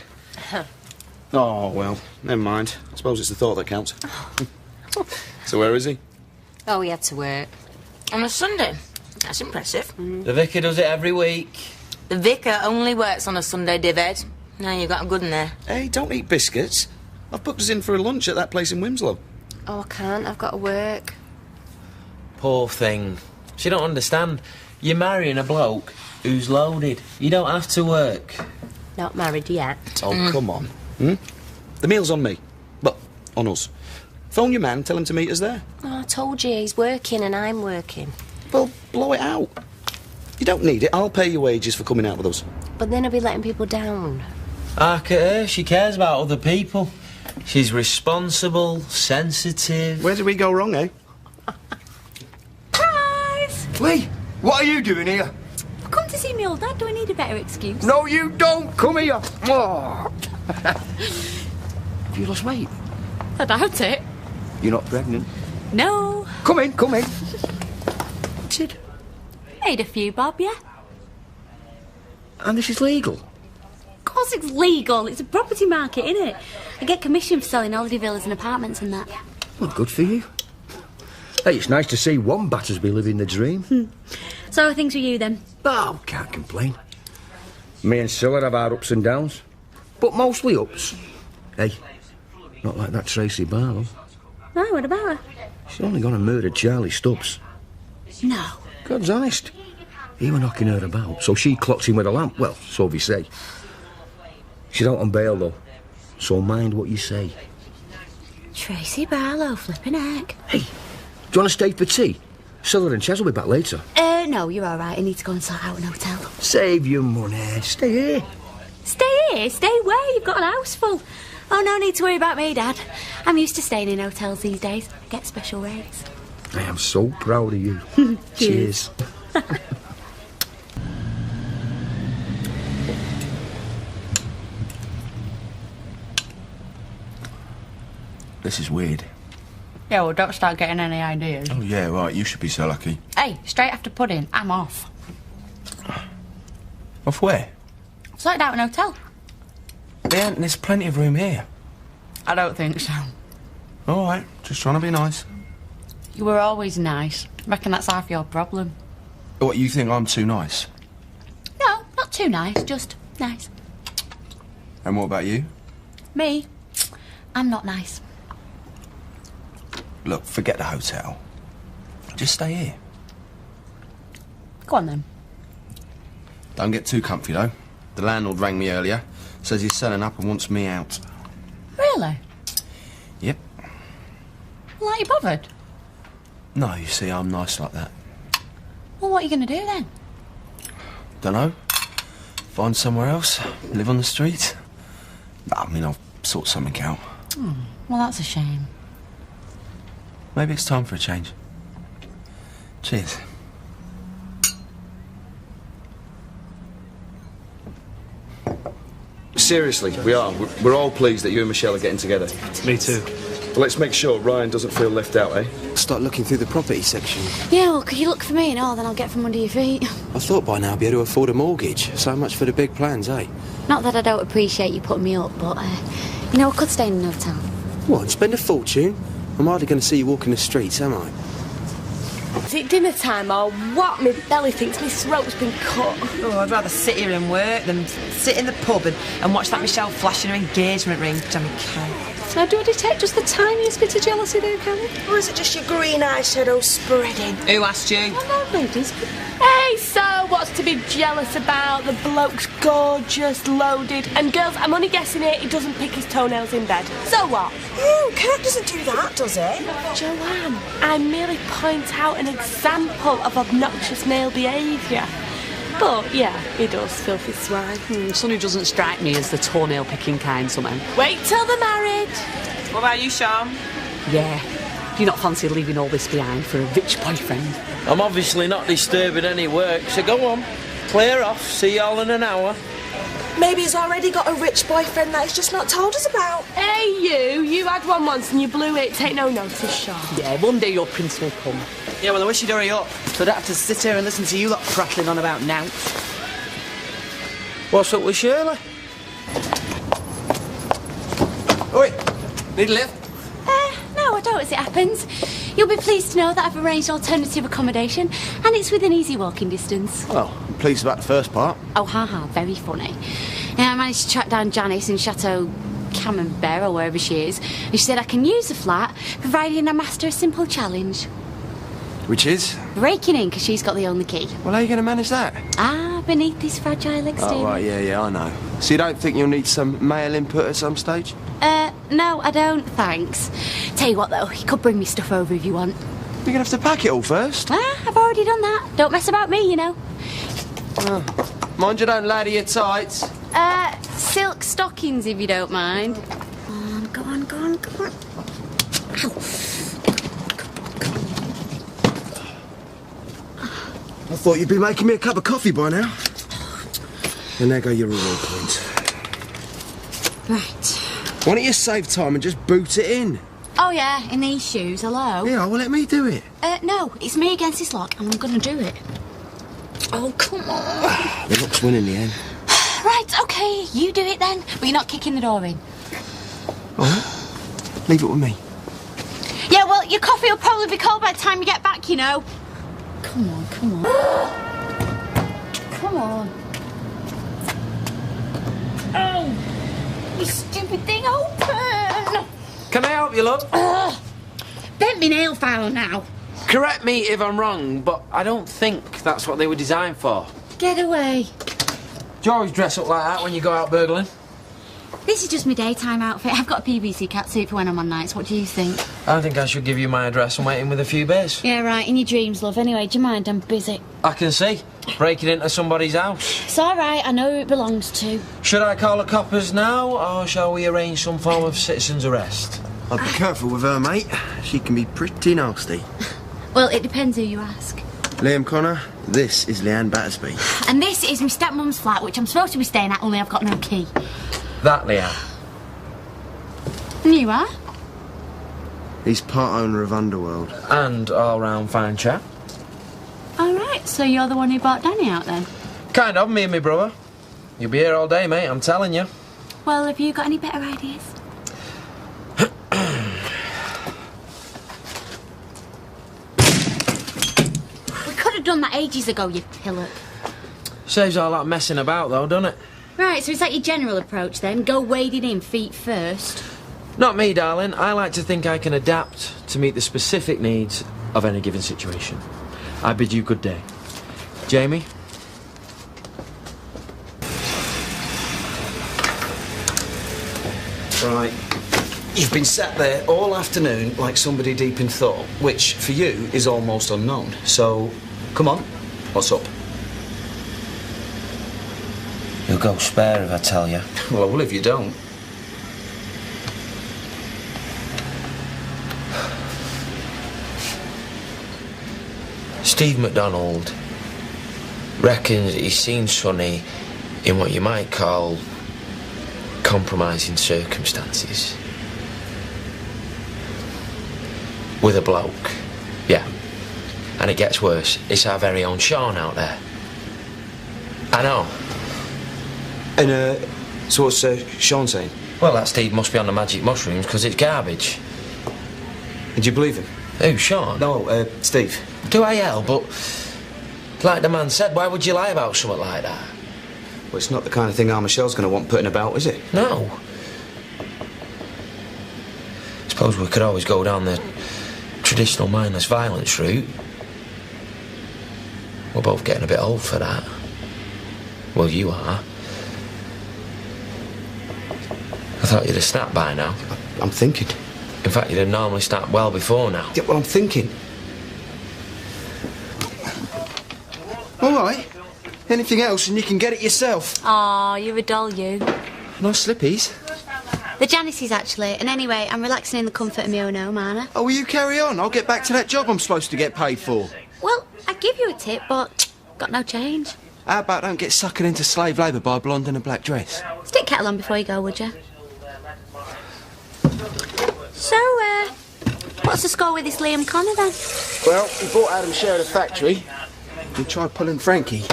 Oh, well, never mind. I suppose it's the thought that counts. So where is he? Oh, he had to work. On a Sunday. That's impressive. The vicar does it every week. The vicar only works on a Sunday, Dived. Now you've got a good in there. Hey, don't eat biscuits. I've booked us in for a lunch at that place in Winslow. Oh, I can't. I've got to work. Poor thing. She don't understand. You're marrying a bloke who's loaded. You don't have to work. Not married yet. Oh, come on. The meal's on me. Well, on us. Phone your man, tell him to meet us there. Oh, I told you, he's working and I'm working. Well, blow it out. You don't need it. I'll pay your wages for coming out with us. But then I'll be letting people down. Look at her. She cares about other people. She's responsible, sensitive. Where did we go wrong, eh? Surprise! Lee, what are you doing here? I've come to see me old dad. Do I need a better excuse? No, you don't. Come here. Oh. Have you lost weight? I doubt it. You're not pregnant. No. Come in, come in. Sid. Made a few, Bob, yeah? And this is legal? Of course it's legal. It's a property market, innit? I get commission for selling holiday villas and apartments and that. Well, good for you. Hey, it's nice to see one Battersby living the dream. So how are things with you, then? Oh, can't complain. Me and Scylla have our ups and downs, but mostly ups. Hey, not like that Tracy Barlow. No, what about her? She's only gone and murdered Charlie Stubbs. No. God's honest. He were knocking her about, so she clocked him with a lamp. Well, so they say. She's out on bail, though, so mind what you say. Tracy Barlow, flipping heck. Hey, do you want to stay for tea? Scylla and Ches will be back later. No, you're all right. I need to go and sort out an hotel. Save your money. Stay here. Stay here? Stay where? You've got an house full. Oh, no need to worry about me, Dad. I'm used to staying in hotels these days. I get special rates. I am so proud of you. Cheers. This is weird. Yeah, well, don't start getting any ideas. Oh, yeah, right. You should be so lucky. Hey, straight after pudding, I'm off. Off where? Sorted out an hotel. Yeah, there's plenty of room here. I don't think so. All right, just trying to be nice. You were always nice. Reckon that's half your problem. What, you think I'm too nice? No, not too nice, just nice. And what about you? Me? I'm not nice. Look, forget the hotel. Just stay here. Go on then. Don't get too comfy, though. The landlord rang me earlier. Says he's selling up and wants me out. Really? Yep. Well, aren't you bothered? No, you see, I'm nice like that. Well, what are you going to do then? Dunno. Find somewhere else. Live on the street. I mean, I'll sort something out. Oh, well, that's a shame. Maybe it's time for a change. Cheers. Seriously, we are. We're all pleased that you and Michelle are getting together. Me too. Well, let's make sure Ryan doesn't feel left out, eh? Start looking through the property section. Yeah, well, could you look for me and all, then I'll get from under your feet. I thought by now I'd be able to afford a mortgage. So much for the big plans, eh? Not that I don't appreciate you putting me up, but, you know, I could stay in an hotel. What, and spend a fortune? I'm hardly going to see you walking the streets, am I? Is it dinner time or what? My belly thinks Mrs. Rope's been cut. Oh, I'd rather sit here and work than sit in the pub and watch that Michelle flashing her engagement ring. Damn it, Ken. So do I detect just the tiniest bit of jealousy there, Carla? Or is it just your green eyeshadow spreading? Who asked you? Oh, no, ladies. Hey, so what's to be jealous about? The bloke's gorgeous, loaded. And girls, I'm only guessing it, he doesn't pick his toenails in bed. So what? Ew, Kurt doesn't do that, does he? Joanne, I merely point out an example of obnoxious male behaviour. But, yeah, he does, filthy swine. Sonny doesn't strike me as the toenail-picking kind, somehow. Wait till they're married. What about you, Sean? Yeah. Do you not fancy leaving all this behind for a rich boyfriend? I'm obviously not disturbing any work, so go on. Clear off. See y'all in an hour. Maybe he's already got a rich boyfriend that he's just not told us about. Hey, you had one once and you blew it. Take no notice, Sean. Yeah, one day your prince will come. Yeah, well, I wish you'd hurry up, so I don't have to sit here and listen to you lot prattling on about now. What's up with Shirley? Oi, need a lift? No, I don't, as it happens. You'll be pleased to know that I've arranged alternative accommodation, and it's within easy walking distance. Well, I'm pleased about the first part. Oh, haha, very funny. Yeah, I managed to track down Janice in Chateau Camembert, or wherever she is, and she said I can use the flat, providing I master a simple challenge. Which is? Breaking in, because she's got the only key. Well, how are you going to manage that? Ah, beneath this fragile exterior. Oh, right, yeah, I know. So you don't think you'll need some male input at some stage? No, I don't, thanks. Tell you what, though, you could bring me stuff over if you want. You're going to have to pack it all first. Ah, I've already done that. Don't mess about me, you know. Mind you don't ladder your tights. Silk stockings, if you don't mind. Go on. Ow. I thought you'd be making me a cup of coffee by now. And there go your reward points. Right. Why don't you save time and just boot it in? Oh, yeah, in these shoes, hello? Yeah, well, let me do it. No, it's me against this lock, and I'm gonna do it. Oh, come on. The lock's winning, Leanne. Right, OK, you do it then, but you're not kicking the door in. All right. Leave it with me. Yeah, well, your coffee will probably be cold by the time you get back, you know. Come on. Come on. Oh, you stupid thing, open! Can I help you, love? Bent me nail file now. Correct me if I'm wrong, but I don't think that's what they were designed for. Get away. Do you always dress up like that when you go out burgling? This is just my daytime outfit. I've got a PVC catsuit for when I'm on nights. What do you think? I think I should give you my address and wait in with a few beers. Yeah, right, in your dreams, love. Anyway, do you mind? I'm busy. I can see. Breaking into somebody's house. It's all right. I know who it belongs to. Should I call the coppers now, or shall we arrange some form of citizen's arrest? I'd be careful with her, mate. She can be pretty nasty. Well, it depends who you ask. Liam Connor, this is Leanne Battersby. And this is my stepmum's flat, which I'm supposed to be staying at, only I've got no key. That, Leanne. And you are? He's part owner of Underworld. And all-round fine chap. All right, so you're the one who bought Danny out, then? Kind of, me and my brother. You'll be here all day, mate, I'm telling you. Well, have you got any better ideas? We could have done that ages ago, you pillock. Saves all that messing about, though, doesn't it? Right, so is that your general approach, then? Go wading in feet first? Not me, darling. I like to think I can adapt to meet the specific needs of any given situation. I bid you good day. Jamie? Right. You've been sat there all afternoon like somebody deep in thought, which for you is almost unknown. So, come on, what's up? You'll go spare if I tell you. Well, I will if you don't. Steve MacDonald reckons he's seen Sonny in what you might call compromising circumstances. With a bloke, yeah. And it gets worse. It's our very own Sean out there. I know. And, so what's Sean saying? Well, that Steve must be on the magic mushrooms because it's garbage. Did you believe him? Who, Sean? No, Steve. Do I yell? But, like the man said, why would you lie about something like that? Well, it's not the kind of thing our Michelle's going to want putting about, is it? No. Suppose we could always go down the traditional mindless violence route. We're both getting a bit old for that. Well, you are. I thought you'd have snapped by now. I'm thinking. In fact, you'd have normally snapped well before now. Yeah, well, I'm thinking. All right. Anything else and you can get it yourself. Aw, you're a doll, you. No slippies. The Janice's, actually. And anyway, I'm relaxing in the comfort of my own home, aren't I? Oh, will you carry on? I'll get back to that job I'm supposed to get paid for. Well, I'd give you a tip, but got no change. How about don't get suckered into slave labour by a blonde in a black dress? Stick kettle on before you go, would you? So, what's the score with this Liam Connor, then? Well, he bought Adam's share of the factory. He tried pulling Frankie.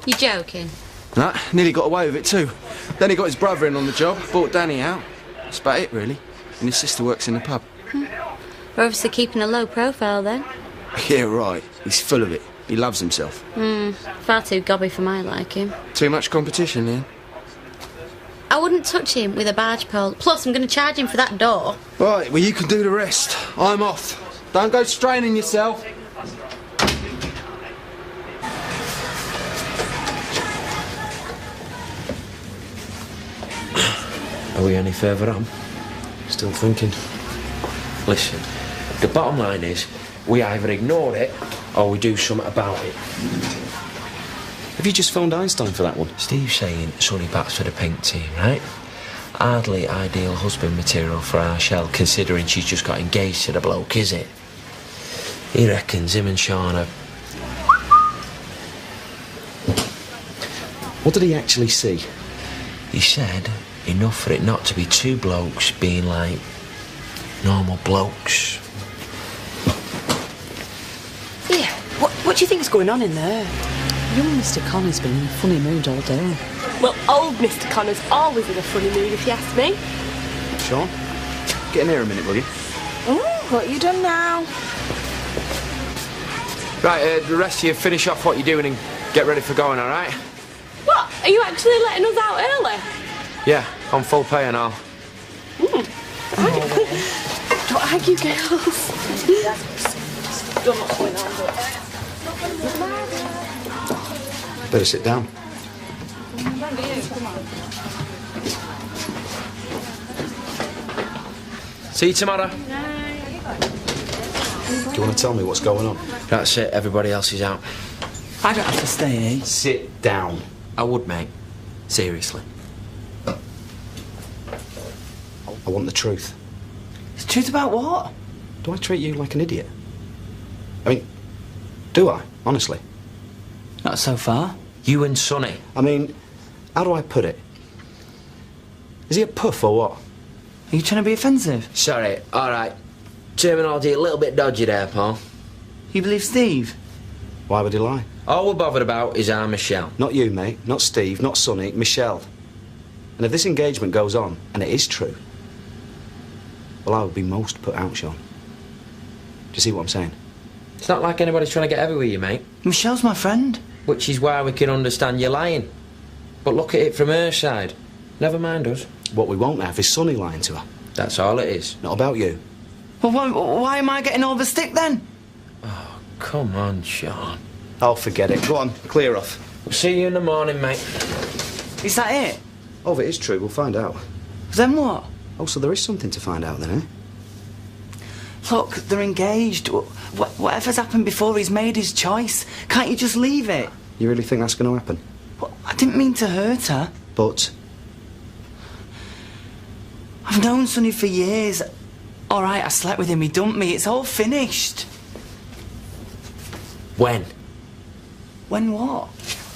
You're joking? Nah, nearly got away with it too. Then he got his brother in on the job, bought Danny out. That's about it, really. And his sister works in the pub. We're obviously keeping a low profile, then. Yeah, right. He's full of it. He loves himself. Far too gobby for my liking. Too much competition, Leanne. I wouldn't touch him with a barge pole. Plus, I'm going to charge him for that door. Right, well, you can do the rest. I'm off. Don't go straining yourself. Are we any further on? Still thinking. Listen, the bottom line is we either ignore it or we do something about it. Have you just phoned Einstein for that one? Steve's saying Sonny bats for the pink team, right? Hardly ideal husband material for our Shell, considering she's just got engaged to the bloke, is it? He reckons him and Sean are... What did he actually see? He said enough for it not to be two blokes being like normal blokes. Yeah, what do you think's going on in there? Young Mr. Connor's been in a funny mood all day. Well, old Mr. Connor's always in a funny mood, if you ask me. Sean, get in here a minute, will you? Oh, what you done now? Right, the rest of you finish off what you're doing and get ready for going, all right? What? Are you actually letting us out early? Yeah, on full pay and all. Don't argue, girls. Don't know what's going on, Better sit down. See you tomorrow. Do you want to tell me what's going on? That's it, everybody else is out. I don't have to stay, eh? Sit down. I would, mate. Seriously. I want the truth. The truth about what? Do I treat you like an idiot? I mean, do I? Honestly. Not so far. You and Sonny. I mean, how do I put it? Is he a puff or what? Are you trying to be offensive? Sorry, all right. Terminology a little bit dodgy there, Paul. You believe Steve? Why would he lie? All we're bothered about is our Michelle. Not you, mate. Not Steve. Not Sonny. Michelle. And if this engagement goes on, and it is true, well, I would be most put out, Sean. Do you see what I'm saying? It's not like anybody's trying to get heavy with you, mate. Michelle's my friend. Which is why we can understand you lying. But look at it from her side. Never mind us. What we won't have is Sonny lying to her. That's all it is. Not about you. Well, why am I getting all the stick then? Oh, come on, Sean. Oh, forget it. Go on, clear off. We'll see you in the morning, mate. Is that it? Oh, if it is true, we'll find out. Then what? Oh, so there is something to find out then, eh? Look, they're engaged. Whatever's happened before, he's made his choice. Can't you just leave it? You really think that's going to happen? Well, I didn't mean to hurt her. But? I've known Sonny for years. All right, I slept with him, he dumped me. It's all finished. When? When what?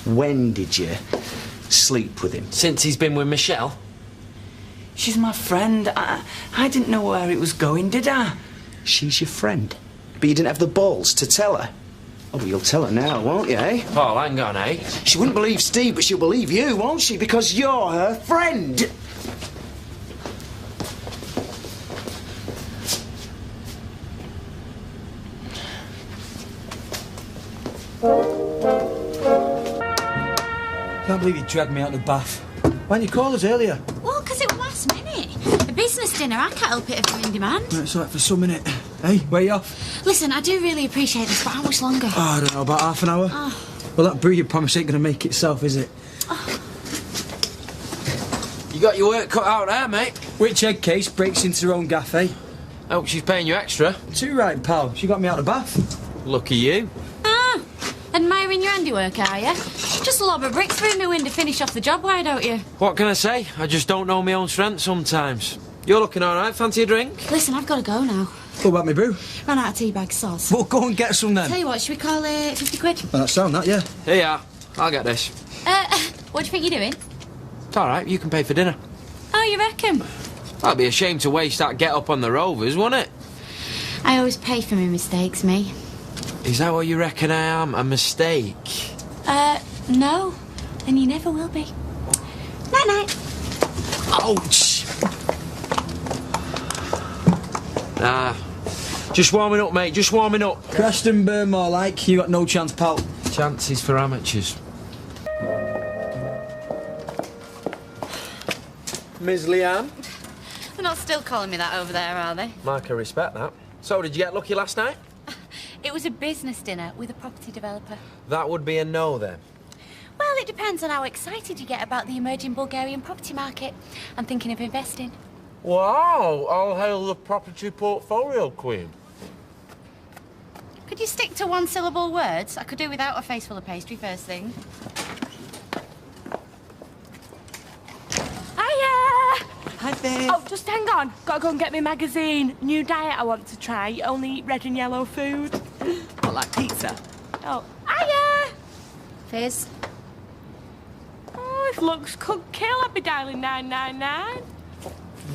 When did you sleep with him? Since he's been with Michelle? She's my friend. I didn't know where it was going, did I? She's your friend? But you didn't have the balls to tell her? Oh, well, you'll tell her now, won't you, eh? Paul, hang on, eh? She wouldn't believe Steve, but she'll believe you, won't she? Because you're her friend. Can't believe you dragged me out of the bath. Why didn't you call us earlier? Well, because it was last minute. A business dinner, I can't help it if I'm in demand. It's all right for some minute. Hey, where you off? Listen, I do really appreciate this, but how much longer? Oh, I don't know, about half an hour. Oh. Well, that brew you promised ain't going to make itself, is it? You got your work cut out there, mate. Which egg case breaks into her own gaff, eh? Hope she's paying you extra. Too right, pal. She got me out of the bath. Lucky you. Ah, admiring your handiwork, are you? Just lob a brick through my window to finish off the job, why don't you? What can I say? I just don't know my own strength sometimes. You're looking all right. Fancy a drink? Listen, I've got to go now. What about me brew? Ran out of tea bag sauce. Well, go and get some then. Tell you what, should we call it 50 quid? Well, that sound that, yeah. Here you are. I'll get this. What do you think you're doing? It's all right. You can pay for dinner. Oh, you reckon? That'd be a shame to waste that get up on the Rovers, wouldn't it? I always pay for my mistakes, me. Is that what you reckon I am? A mistake? No. And you never will be. Night-night. Ouch! Nah. Just warming up, mate. Just warming up. Crashed and burn more like. You got no chance, pal. Chances for amateurs. Ms. Leanne? They're not still calling me that over there, are they? Mark, I respect that. So, did you get lucky last night? It was a business dinner with a property developer. That would be a no, then. Well, it depends on how excited you get about the emerging Bulgarian property market. I'm thinking of investing. Wow! I'll hail the property portfolio queen. Could you stick to one-syllable words? I could do without a face full of pastry first thing. Hiya! Hi, babe. Oh, just hang on. Gotta go and get my magazine. New diet I want to try. Only eat red and yellow food. What, like pizza? Oh, hiya! Fizz. Oh, if looks could kill, I'd be dialing 999.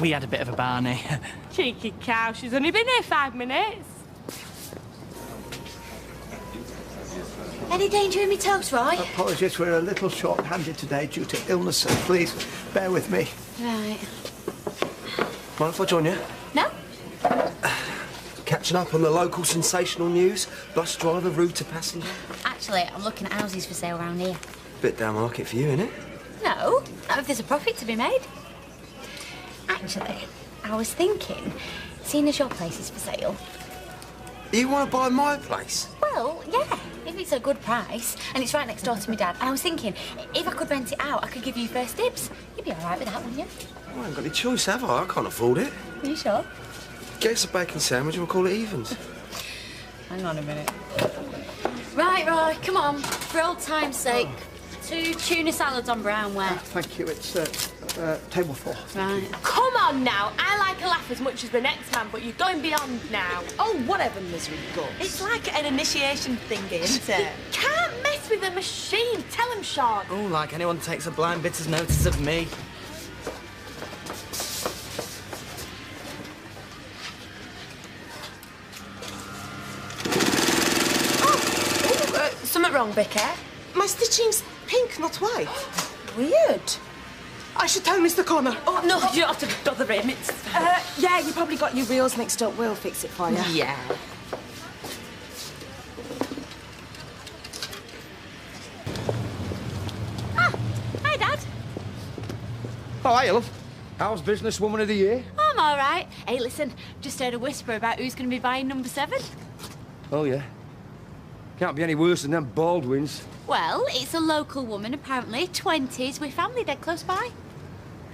We had a bit of a Barney. Cheeky cow, she's only been here 5 minutes. Any danger in me toast, Roy? Apologies, we're a little short-handed today due to illness, so please bear with me. Right. Mind if I join you? No? Catching up on the local sensational news. Bus driver rude to passenger. Actually, I'm looking at houses for sale around here. Bit down market for you, innit? No, not if there's a profit to be made. Actually, I was thinking, seeing as your place is for sale. You want to buy my place? Well, yeah, if it's a good price, and it's right next door to my dad. And I was thinking, if I could rent it out, I could give you first dibs. You'd be all right with that, wouldn't you? I ain't got any choice, have I? I can't afford it. Are you sure? Get us a bacon sandwich and we'll call it evens. Hang on a minute. Right, Roy, come on. For old time's sake. 2 tuna salads on brownware. Thank you, it's table 4. Right. Come on now, I like a laugh as much as the next man, but you're going beyond now. Oh, whatever, misery guts. It's like an initiation thingy, isn't it? Can't mess with the machine. Tell him, Sean. Oh, like anyone takes a blind bitter's notice of me. Something wrong, Vicky? My stitching's pink, not white. Weird. I should tell Mr. Connor. Oh, no, you don't have to bother him. It's... Yeah, you probably got your reels mixed up. We'll fix it for you. Yeah. Hi, Dad. Oh, hey, love. How's Businesswoman of the Year? I'm all right. Hey, listen, just heard a whisper about who's going to be buying number 7. Oh, yeah. Can't be any worse than them Baldwins. Well, it's a local woman, apparently, 20s, with family dead close by.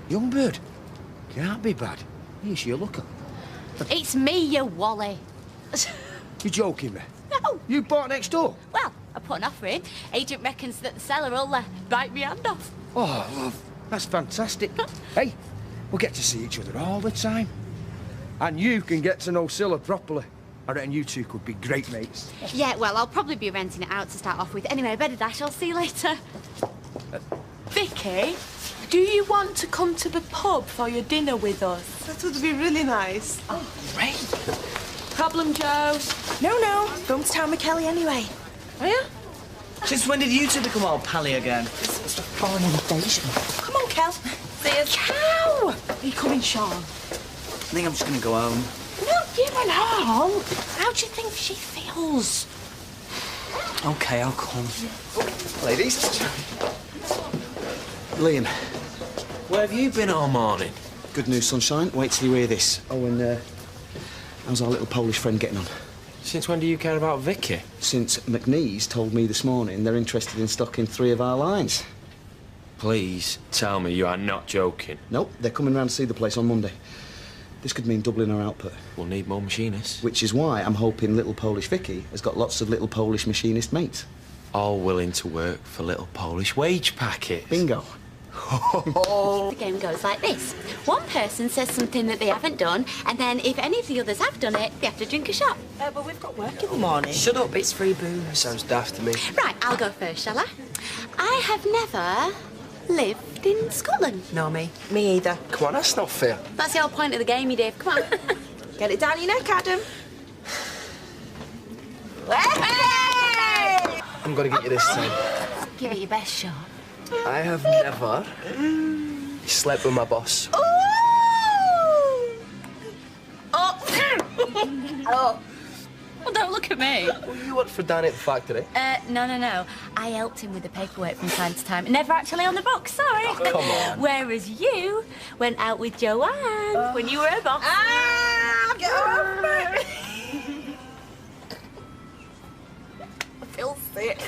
Young bird. Can't be bad. Here's she, look at. It's me, you Wally. You're joking me? No. You bought next door? Well, I put an offer in. Agent reckons that the seller will bite me hand off. Oh, love, that's fantastic. Hey, we'll get to see each other all the time. And you can get to know Scylla properly. I reckon you two could be great mates. Yeah, well, I'll probably be renting it out to start off with. Anyway, better dash. I'll see you later. Vicky, do you want to come to the pub for your dinner with us? That would be really nice. Oh, great. Problem, Joe? No. Going to town with Kelly anyway. Are you? Since when did you two become all pally again? It's a foreign invasion. Come on, Kel. See us. Cow! Are you coming, Sean? I think I'm just gonna go home. No, you and her home. How do you think she feels? Okay, I'll come. Ladies. Liam. Where have you been all morning? Good news, sunshine. Wait till you hear this. Oh, and how's our little Polish friend getting on? Since when do you care about Vicky? Since McNeese told me this morning they're interested in stocking 3 of our lines. Please tell me you are not joking. Nope, they're coming round to see the place on Monday. This could mean doubling our output. We'll need more machinists. Which is why I'm hoping little Polish Vicky has got lots of little Polish machinist mates. All willing to work for little Polish wage packets. Bingo. The game goes like this. One person says something that they haven't done, and then if any of the others have done it, they have to drink a shot. But we've got work in the morning. Shut up, it's free booze. Sounds daft to me. Right, I'll go first, shall I? I have never lived in Scotland. No, me. Me either. Come on, that's not fair. That's the whole point of the game, you Dave. Come on. Get it down your neck, Adam. I'm gonna get you this time. Give it your best shot. I have never slept with my boss. Oh. Well, don't look at me. Well, you worked for Danny at the factory. No. I helped him with the paperwork from time to time. Never actually on the books, sorry. Oh, come on. Whereas you went out with Joanne when you were a boss. Get off me. I feel sick.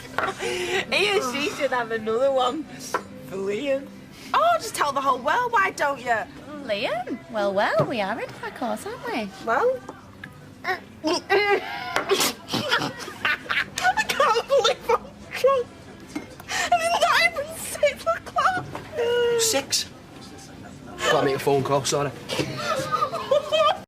He or she should have another one. For Liam. Oh, just tell the whole world, why don't you? Liam? Well, we are in my course, aren't we? Well. I can't believe I'm drunk. And it's not even 6 o'clock. 6? Got to make a phone call, sorry.